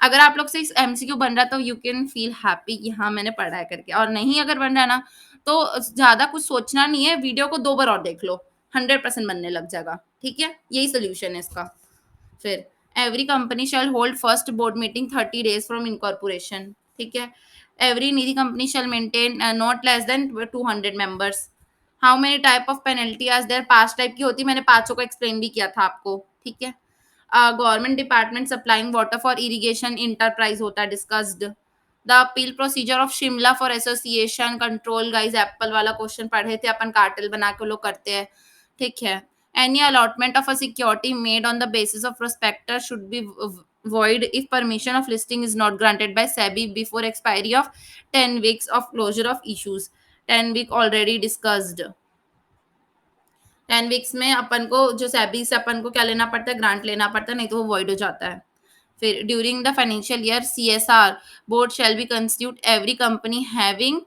अगर आप लोग से इस एमसीक्यू बन रहा है तो यू कैन फील हैप्पी कि हाँ मैंने पढ़ा है करके, और नहीं अगर बन रहा है ना, तो ज्यादा कुछ सोचना नहीं है, वीडियो को 2 बार और देख लो, 100% बनने लग जाएगा, ठीक है? यही सोल्यूशन है इसका। फिर every company shall hold first board meeting 30 days from incorporation, ठीक है? Every Nidhi company shall maintain not less than 200 members. How many type of penalty are there? 5 type की होती है, मैंने पांचों को एक्सप्लेन भी किया था आपको, ठीक है? Government department supplying water for irrigation enterprise होता है, discussed. The appeal procedure of Shimla for association control, guys Apple वाला क्वेश्चन पढ़े थे अपन, कार्टेल बना के लोग करते हैं, ठीक है? Any allotment of a security made on the basis of prospectus should be void if permission of listing is not granted by SEBI before expiry of 10 weeks of closure of issues. 10 week already discussed. 10 weeks में अपन को जो सेबी से अपन को क्या लेना पड़ता है? Grant लेना पड़ता है, नहीं तो वो वॉइड हो जाता है। फिर during the financial year CSR board shall be constitute every company having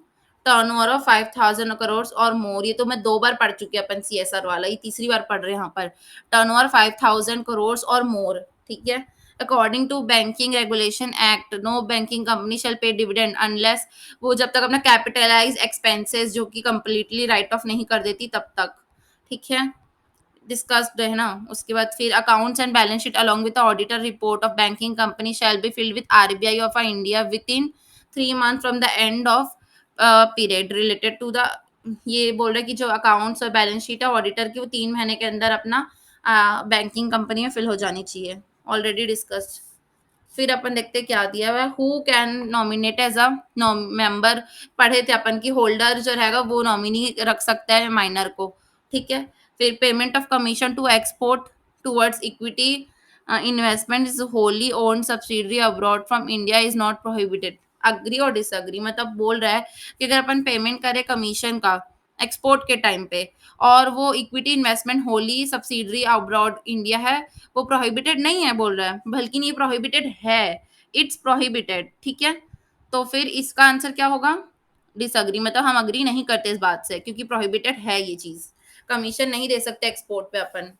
turnover of 5000 crore और मोर, ये तो मैं 2 बार पढ़ चुकी अपन सीएसआर वाला, ये तीसरी बार पढ़ रहे हैं यहाँ पर। टर्नओवर 5000 करोड़ और मोर, ठीक है? According to banking regulation act no banking company shall pay dividend unless, वो जब तक अपना कैपिटलाइज एक्सपेंसेस जो कि कंप्लीटली राइट ऑफ नहीं कर देती तब तक, ठीक है? डिस्कस्ड है ना। उसके बाद फिर accounts and balance sheet along with auditor report of banking company shall be filed with RBI of India within 3 months from the end of period related to the. ये बोल रहे हैं कि जो अकाउंट्स और बैलेंस शीट है auditor की वो 3 महीने के अंदर अपना बैंकिंग कंपनी में फिल हो जानी चाहिए। Already discussed. फिर अपन देखते हैं क्या दिया हुआ है। Who can nominate as a member, पढ़े थे अपन की होल्डर जो रहेगा वो नॉमिनी रख सकता है माइनर को। ठीक है। फिर payment of commission to export towards equity investment is wholly owned subsidiary abroad from India is not prohibited. Agree और डिसअग्री, मतलब बोल रहा है कि अगर अपन पेमेंट करें कमीशन का एक्सपोर्ट के टाइम पे और वो equity investment wholly subsidiary abroad India है, वो प्रोहिबिटेड नहीं है बोल रहा है, बल्कि नहीं प्रोहिबिटेड है, इट्स प्रोहिबिटेड। ठीक है। तो फिर इसका आंसर क्या होगा? डिसअग्री, मतलब हम अग्री नहीं करते इस बात से क्योंकि प्रोहिबिटेड है ये चीज। कमीशन नहीं दे सकते एक्सपोर्ट पे अपन।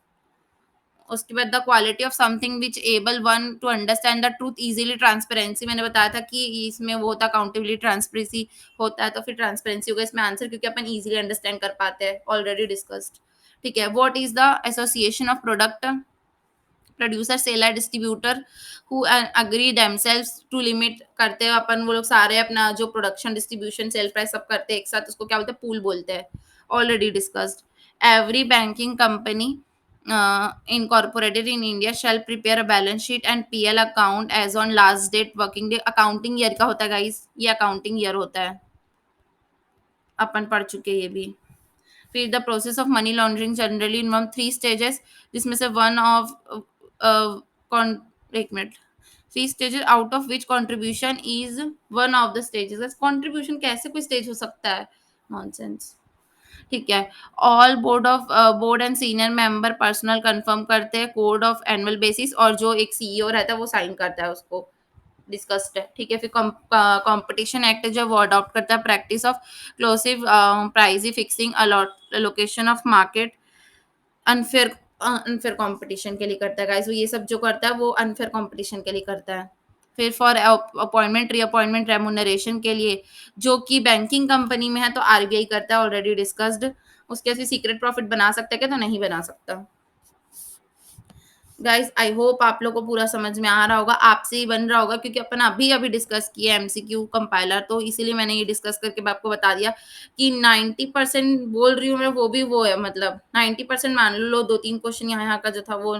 उसके बाद the quality of something which able one two understand the truth easily, transparency, मैंने बताया था कि इसमें वो होता अकाउंटेबिलिटी ट्रांसपेरेंसी होता है, तो फिर ट्रांसपेरेंसी होगा इसमें आंसर क्योंकि अपन इजीली अंडरस्टैंड कर पाते हैं, ऑलरेडी डिस्कस्ड। ठीक है। What is the association of product producer seller distributor who agree themselves to limit, करते हैं अपन वो लोग सारे अपना जो प्रोडक्शन डिस्ट्रीब्यूशन सेल प्राइस सब करते हैं एक साथ, उसको क्या बोलते हैं? पूल बोलते हैं। Already discussed. Every banking company incorporated in India shall prepare a balance sheet and PL account as on last date working day। Accounting year का होता है गाइस, ये अकाउंटिंग ईयर होता है, अपन पढ़ चुके हैं ये भी। फिर the process of money laundering generally involve 3 stages, जिसमें से वन ऑफ एक minute, 3 stages out of which contribution is one of the stages. Contribution कैसे कोई स्टेज हो सकता है? नॉनसेंस। ठीक है। All board and senior member personal confirm करते हैं कोड ऑफ एनुअल बेसिस, और जो एक सीईओ रहता है वो साइन करता है उसको। डिस्कस्ड है। ठीक है। फिर कंपटीशन एक्ट जो है वो अडॉप्ट करता है practice of collusive price fixing location of market unfair unfair competition के लिए करता है गाइस। वो ये सब जो करता है वो अनफेयर कंपटीशन के लिए करता है। फिर फॉर अपॉइंटमेंट रीअपॉइंटमेंट रेमुनरेशन के लिए, जो कि बैंकिंग कंपनी में है तो आरबीआई करता है, ऑलरेडी डिस्कस्ड। उसके फिर सीक्रेट प्रॉफिट बना सकता है क्या? तो नहीं बना सकता। गाइस आई होप आप लोग को पूरा समझ में आ रहा होगा, आपसे ही बन रहा होगा क्योंकि अपन अभी अभी डिस्कस किया एमसीक्यू कंपाइलर, तो इसीलिए मैंने ये डिस्कस करके मैं आपको बता दिया कि 90% बोल रही हूँ मैं, वो भी वो है, मतलब 90% मान लो, 2-3 क्वेश्चन यहाँ का जो था वो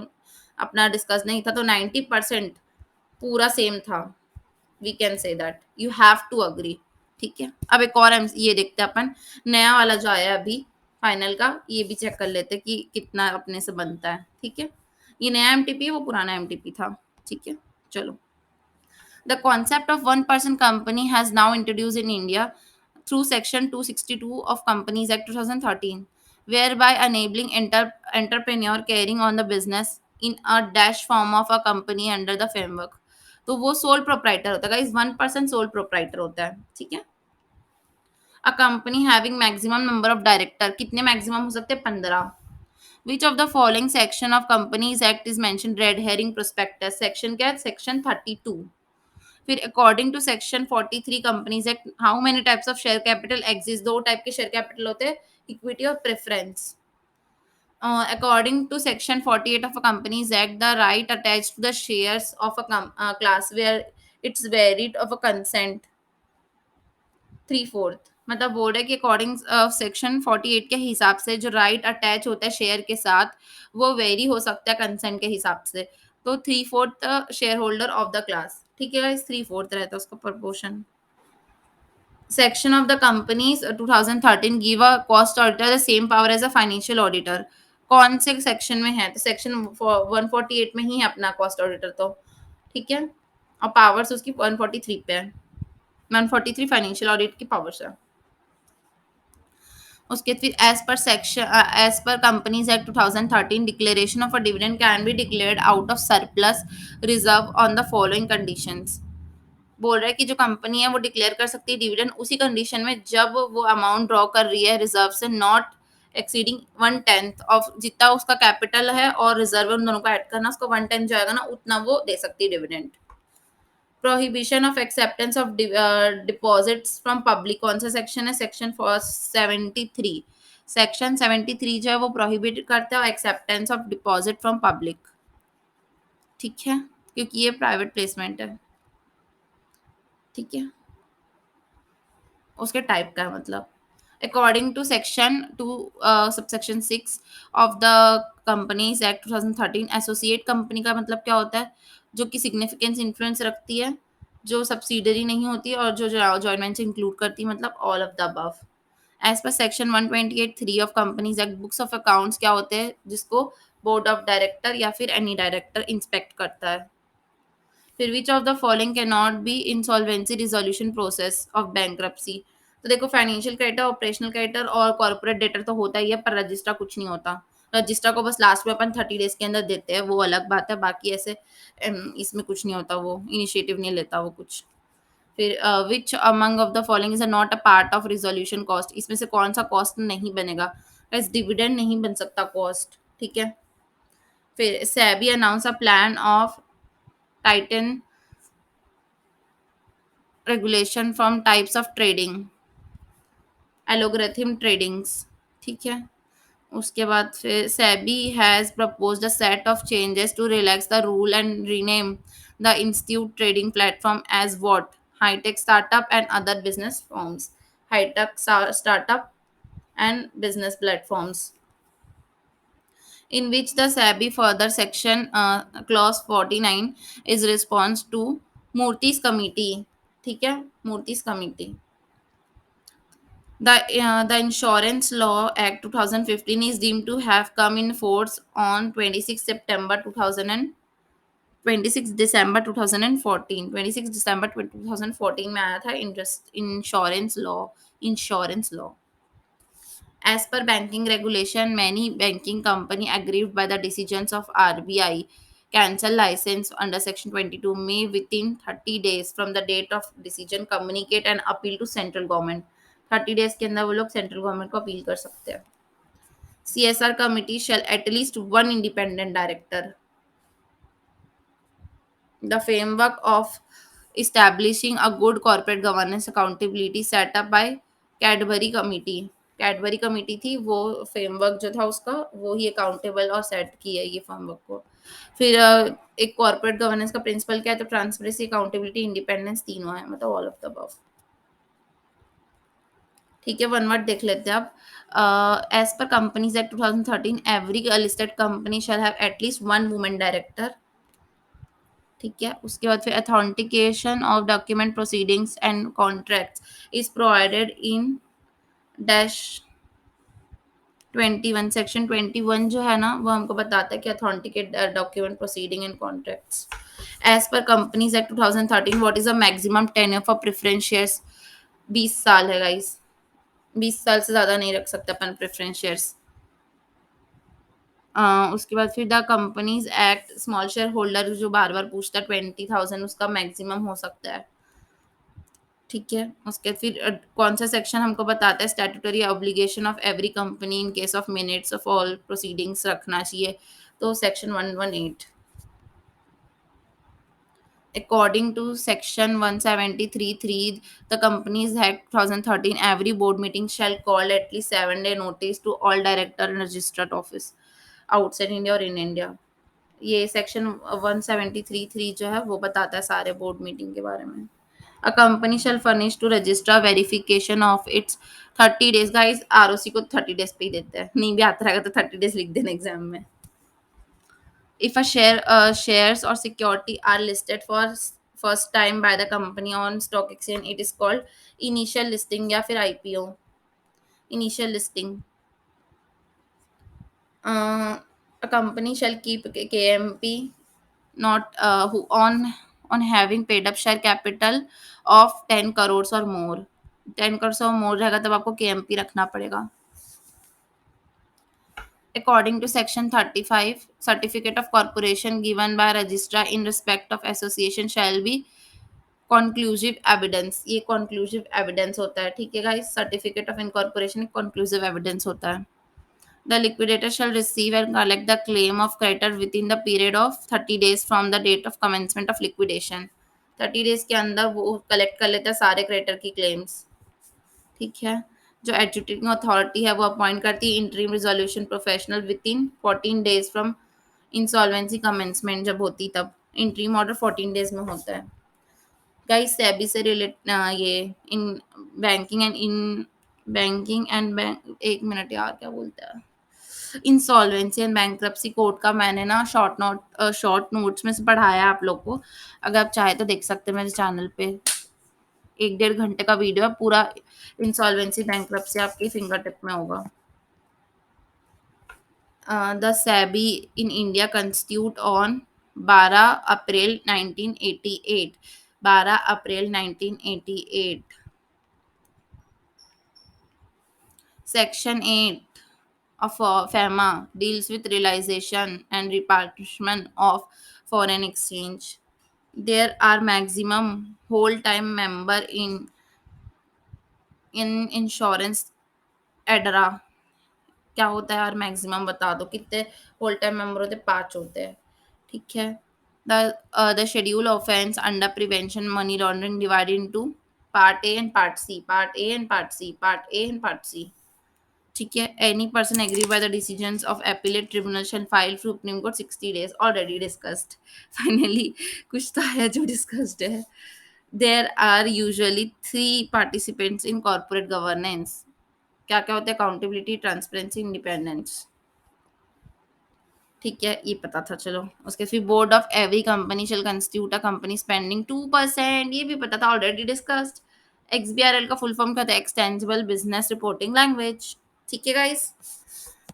अपना डिस्कस नहीं था, तो 90% पूरा सेम था। We can say that you have to agree. ठीक है। अब एक और ये देखते हैं अपन, नया वाला जो आया अभी फाइनल का, ये भी चेक कर लेते हैं कि कितना अपने से बनता है। ठीक है। ये नया एमटीपी है, वो पुराना एमटीपी था। ठीक है। चलो। The concept of one person company has now introduce in India through Section 262 of Companies Act 2013, whereby enabling entrepreneur carrying on the business in a dash form of a company under the framework। तो वो sole proprietor होता है, इस 1% sole proprietor होता है। ठीक है। A company having maximum number of director, कितने मैक्सिमम हो सकते हैं? 15। Which of the following section of companies act is mention? Red herring prospectus. Section क्या है? सेक्शन 32। फिर according to section 43 companies act, how many types of share capital exist? 2 type के share capital होते हैं, equity और preference. According to Section 48 of a Companies Act, the right attached to the shares of a class where it's varied of a consent 3/4, मतलब board है कि according section 48 के हिसाब से जो राइट अटैच होता है शेयर के साथ वो वेरी हो सकता है कंसेंट के हिसाब से। तो 3/4 shareholder of the class. ठीक है। 3/4 रहता है उसका proportion. Section of the companies 2013 give a cost auditor the same power as a financial auditor. कौन से सेक्शन में है? तो सेक्शन 148 में ही है अपना कॉस्ट ऑडिटर तो। ठीक है। और पावर्स उसकी 143 पे है। 143 फाइनेंशियल ऑडिट की पावर्स है उसके। फिर as per companies act 2013 declaration of a dividend can be declared out of surplus reserve on the following conditions. बोल रहा है कि जो कंपनी है वो डिक्लेयर कर सकती है डिविडेंड उसी कंडीशन में जब वो अमाउंट ड्रॉ कर रही है रिजर्व से नॉट एक्सीडिंग 1/10 ऑफ, जितना उसका कैपिटल है और रिजर्व उन दोनों को ऐड करना, उसका 1/10 जो आएगा ना उतना वो दे सकती है dividend. Prohibition of acceptance of deposits from public, कौन सा सेक्शन है? सेक्शन 73। सेक्शन 73 जो है वो प्रोहिबिट करता है acceptance of deposit from public, ठीक है, क्योंकि ये प्राइवेट प्लेसमेंट है, ठीक है, उसके टाइप का है मतलब। According to section two subsection 6 of the companies act 2013, associate company का मतलब क्या होता है, जो कि सिग्निफिकेंस इन्फ्लुएंस रखती है, जो सब्सिडरी नहीं होती और जो जॉइंट वेंचर इंक्लूड करती है, मतलब all of the above. As per section 128(3) of companies act, books of accounts क्या होते हैं, जिसको बोर्ड ऑफ डायरेक्टर या फिर एनी डायरेक्टर इंस्पेक्ट करता है। फिर which of the following can not B insolvency resolution process of bankruptcy. तो देखो, फाइनेंशियल क्रेडिटर, ऑपरेशनल क्रेडिटर और कॉर्पोरेट डेटर तो होता ही है, पर रजिस्ट्रा कुछ नहीं होता। रजिस्ट्रा को बस लास्ट में अपन 30 डेज के अंदर देते हैं, वो अलग बात है, बाकी ऐसे इसमें कुछ नहीं होता, वो इनिशिएटिव नहीं लेता वो कुछ। फिर which among of the following is not a part of resolution cost, इसमें से कौन सा कॉस्ट नहीं बनेगा, डिविडेंड नहीं बन सकता कॉस्ट, ठीक है। फिर SEBI announce a plan of tighten regulation from types of trading, algorithm tradings, ठीक है। उसके बाद फिर SEBI has proposed a set of changes to relax the rule and rename the institute trading platform as what, high tech startup and other business forms, high tech startup and business platforms, in which the SEBI further section clause 49 is response to Murthy's committee, ठीक है, Murthy's committee। The Insurance Law Act 2015 is deemed to have come in force on 26 September 2000 and 26 December 2014, 26 December 2014 में आया था insurance law. As per banking regulation, many banking company aggrieved by the decisions of RBI cancel license under section 22 may within 30 days from the date of decision communicate and appeal to central government। 30 days के अंदर वो लोग central government को appeal कर सकते हैं। CSR committee shall at least one independent director। The framework of establishing a good corporate governance accountability set up by Cadbury committee। Cadbury committee थी, वो फ्रेमवर्क जो था उसका, वो ही अकाउंटेबल और सेट की है ये फ्रेमवर्क को। फिर एक कॉर्पोरेट गवर्नेंस का प्रिंसिपल क्या है, तो ट्रांसपेरेंसी, अकाउंटेबिलिटी, इंडिपेंडेंस, तीनों है, मतलब ऑल ऑफ द अबव, ठीक है। वन वर्ड देख लेते हैं अब। As per companies act 2013, every listed company shall have at least one women director, ठीक है। उसके बाद फिर authentication of document proceedings and contracts is provided in dash 21, section 21 जो है ना, वो हमको बताता है कि authenticate document proceeding and contracts. As per companies act 2013, what is the maximum tenure for preference shares, 20 साल है गाइस, 20 साल से ज़्यादा नहीं रख सकते अपन प्रेफरेंस शेयर्स। उसके बाद फिर the companies act, small share holder जो बार बार पूछता है, 20,000 उसका मैक्सिमम हो सकता है, ठीक है। उसके फिर कौन सा सेक्शन हमको बताता है statutory obligation of every company in case of minutes of all proceedings रखना चाहिए, तो section 118। According to section 173(3), the Companies Act 2013, every board meeting shall call at least 7 day notice to all director and registered office outside India or in India। ये section 173(3) जो है वो बताता है सारे बोर्ड मीटिंग के बारे में। A company shall furnish to register verification of its 30 days, guys ROC को 30 डेज पे ही देते हैं, नहीं भी आता रहेगा तो 30 डेज लिख देना एग्जाम में। If a shares or security are listed for first time by the company on stock exchange, it is called initial listing या फिर IPO, initial listing। A company shall keep KMP not who on having paid up share capital of 10 crores or more, 10 crores or more रहेगा तब आपको KMP रखना पड़ेगा। According to section 35, certificate of corporation given by registrar in respect of association shall be conclusive evidence। ये conclusive evidence होता है, ठीक है गाइस, सर्टिफिकेट ऑफ इनकॉर्पोरेशन एक conclusive evidence होता है। The liquidator shall receive and collect the claim of creditor within the period of 30 days from the date of commencement of liquidation। 30 days के अंदर वो कलेक्ट कर लेता है सारे क्रेडिटर की क्लेम्स, ठीक है। जो एजुकेटिंग अथॉरिटी है वो अपॉइंट करती है interim resolution professional with in 14 days from insolvency commencement, जब होती तब इंटरिम ऑर्डर 14 days में होता है। गाइस सेबी से रिलेट ये इन बैंक, एक मिनट यार क्या बोलता है, इंसॉल्वेंसी एंड बैंक्रप्सी कोड का मैंने ना शॉर्ट नोट्स में से पढ़ाया है आप लोग को। अगर आप चाहे तो देख सकते हैं मेरे चैनल पे, 1-1.5 घंटे का वीडियो है पूरा। इंसॉल्वेंसी बैंक्रप्सी आपके फिंगर टिप में होगा। The SEBI in India constitute on 12 April 1988। 12 April 1988। Section 8 of FEMA deals with realization and repartition of foreign exchange. There are maximum whole time member in insurance एडरा। क्या होता है यार maximum बता दो कितने होल टाइम मेंबर होते हैं, 5 होते हैं। ठीक है। The schedule offence under prevention money laundering divided into part A and part C, part A and part C, part A and part C. ठीक है। Any person agree by the decisions of appellate tribunal shall file supreme court 60 days, already discussed. Finally कुछ तो है जो discussed है। There are usually 3 participants in corporate governance. क्या क्या होता है, अकाउंटेबिलिटी, ट्रांसपेरेंसी, इंडिपेंडेंस। ठीक है, ये पता था। चलो उसके फिर board of every company shall constitute a company spending 2%, ये भी पता था, ऑलरेडी डिस्कस्ड। एक्सबीआरएल का फुल फॉर्म क्या था, एक्सटेंसिबल बिजनेस रिपोर्टिंग लैंग्वेज। ठीक है गाइस।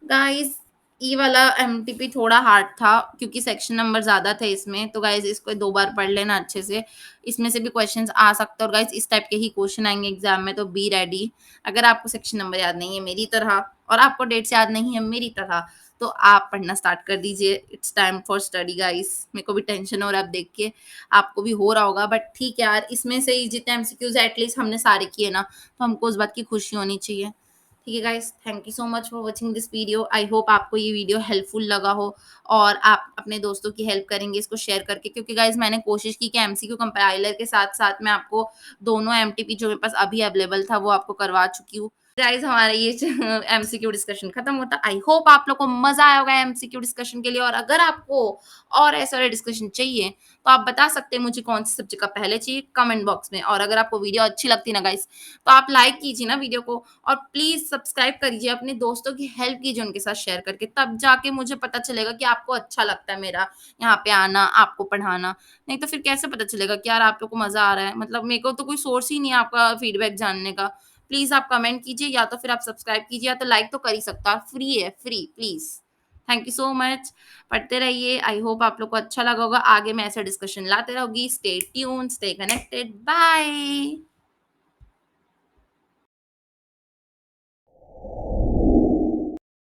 गाइस ये वाला एमटीपी थोड़ा हार्ड था क्योंकि सेक्शन नंबर ज़्यादा थे इसमें, तो गाइस इसको 2 बार पढ़ लेना अच्छे से। इसमें से भी क्वेश्चंस आ सकते हैं और गाइस इस टाइप के ही क्वेश्चन आएंगे एग्जाम में, तो बी रेडी। अगर आपको सेक्शन नंबर याद नहीं है मेरी तरह, और आपको डेट्स याद नहीं है मेरी तरह, तो आप पढ़ना स्टार्ट कर दीजिए। It's time for study guys. मेरे को भी टेंशन हो रहा है अब देख के, आपको भी हो रहा होगा, बट ठीक है यार, इसमें से ही जितने एमसीक्यूज एटलीस्ट हमने सारे किए ना, तो हमको उस बात की खुशी होनी चाहिए। ठीक है guys, thank you so much for watching this video. I hope आपको ये वीडियो हेल्पफुल लगा हो और आप अपने दोस्तों की हेल्प करेंगे इसको शेयर करके, क्योंकि गाइस मैंने कोशिश की कि एमसीक्यू कंपाइलर के साथ साथ मैं आपको दोनों एमटीपी जो मेरे पास अभी अवेलेबल था वो आपको करवा चुकी हूँ। गाइस हमारा ये एमसीक्यू डिस्कशन खत्म होता। आई होप आप लोग को मजा आया होगा एमसीक्यू डिस्कशन के लिए, और अगर आपको और ऐसा वाला डिस्कशन चाहिए तो आप बता सकते हैं मुझे कौन से सब्जेक्ट का पहले चाहिए कमेंट बॉक्स में। और अगर आपको वीडियो अच्छी लगती ना गाइस, तो आप लाइक कीजिए ना वीडियो को, और प्लीज सब्सक्राइब करिए, अपने दोस्तों की हेल्प कीजिए उनके साथ शेयर करके, तब जाके मुझे पता चलेगा कि आपको अच्छा लगता है मेरा यहाँ पे आना, आपको पढ़ाना। नहीं तो फिर कैसे पता चलेगा कि यार आप लोग को मजा आ रहा है, मतलब मेरे को तो कोई सोर्स ही नहीं है आपका फीडबैक जानने का। प्लीज आप कमेंट कीजिए, या तो फिर आप सब्सक्राइब कीजिए, या तो लाइक तो कर ही सकता है, फ्री है, free, please. Thank you so much. पढ़ते रहिए। आई होप आप लोग को अच्छा लगा होगा। आगे मैं ऐसा डिस्कशन लाते रहूंगी। Stay tune, stay connected, bye.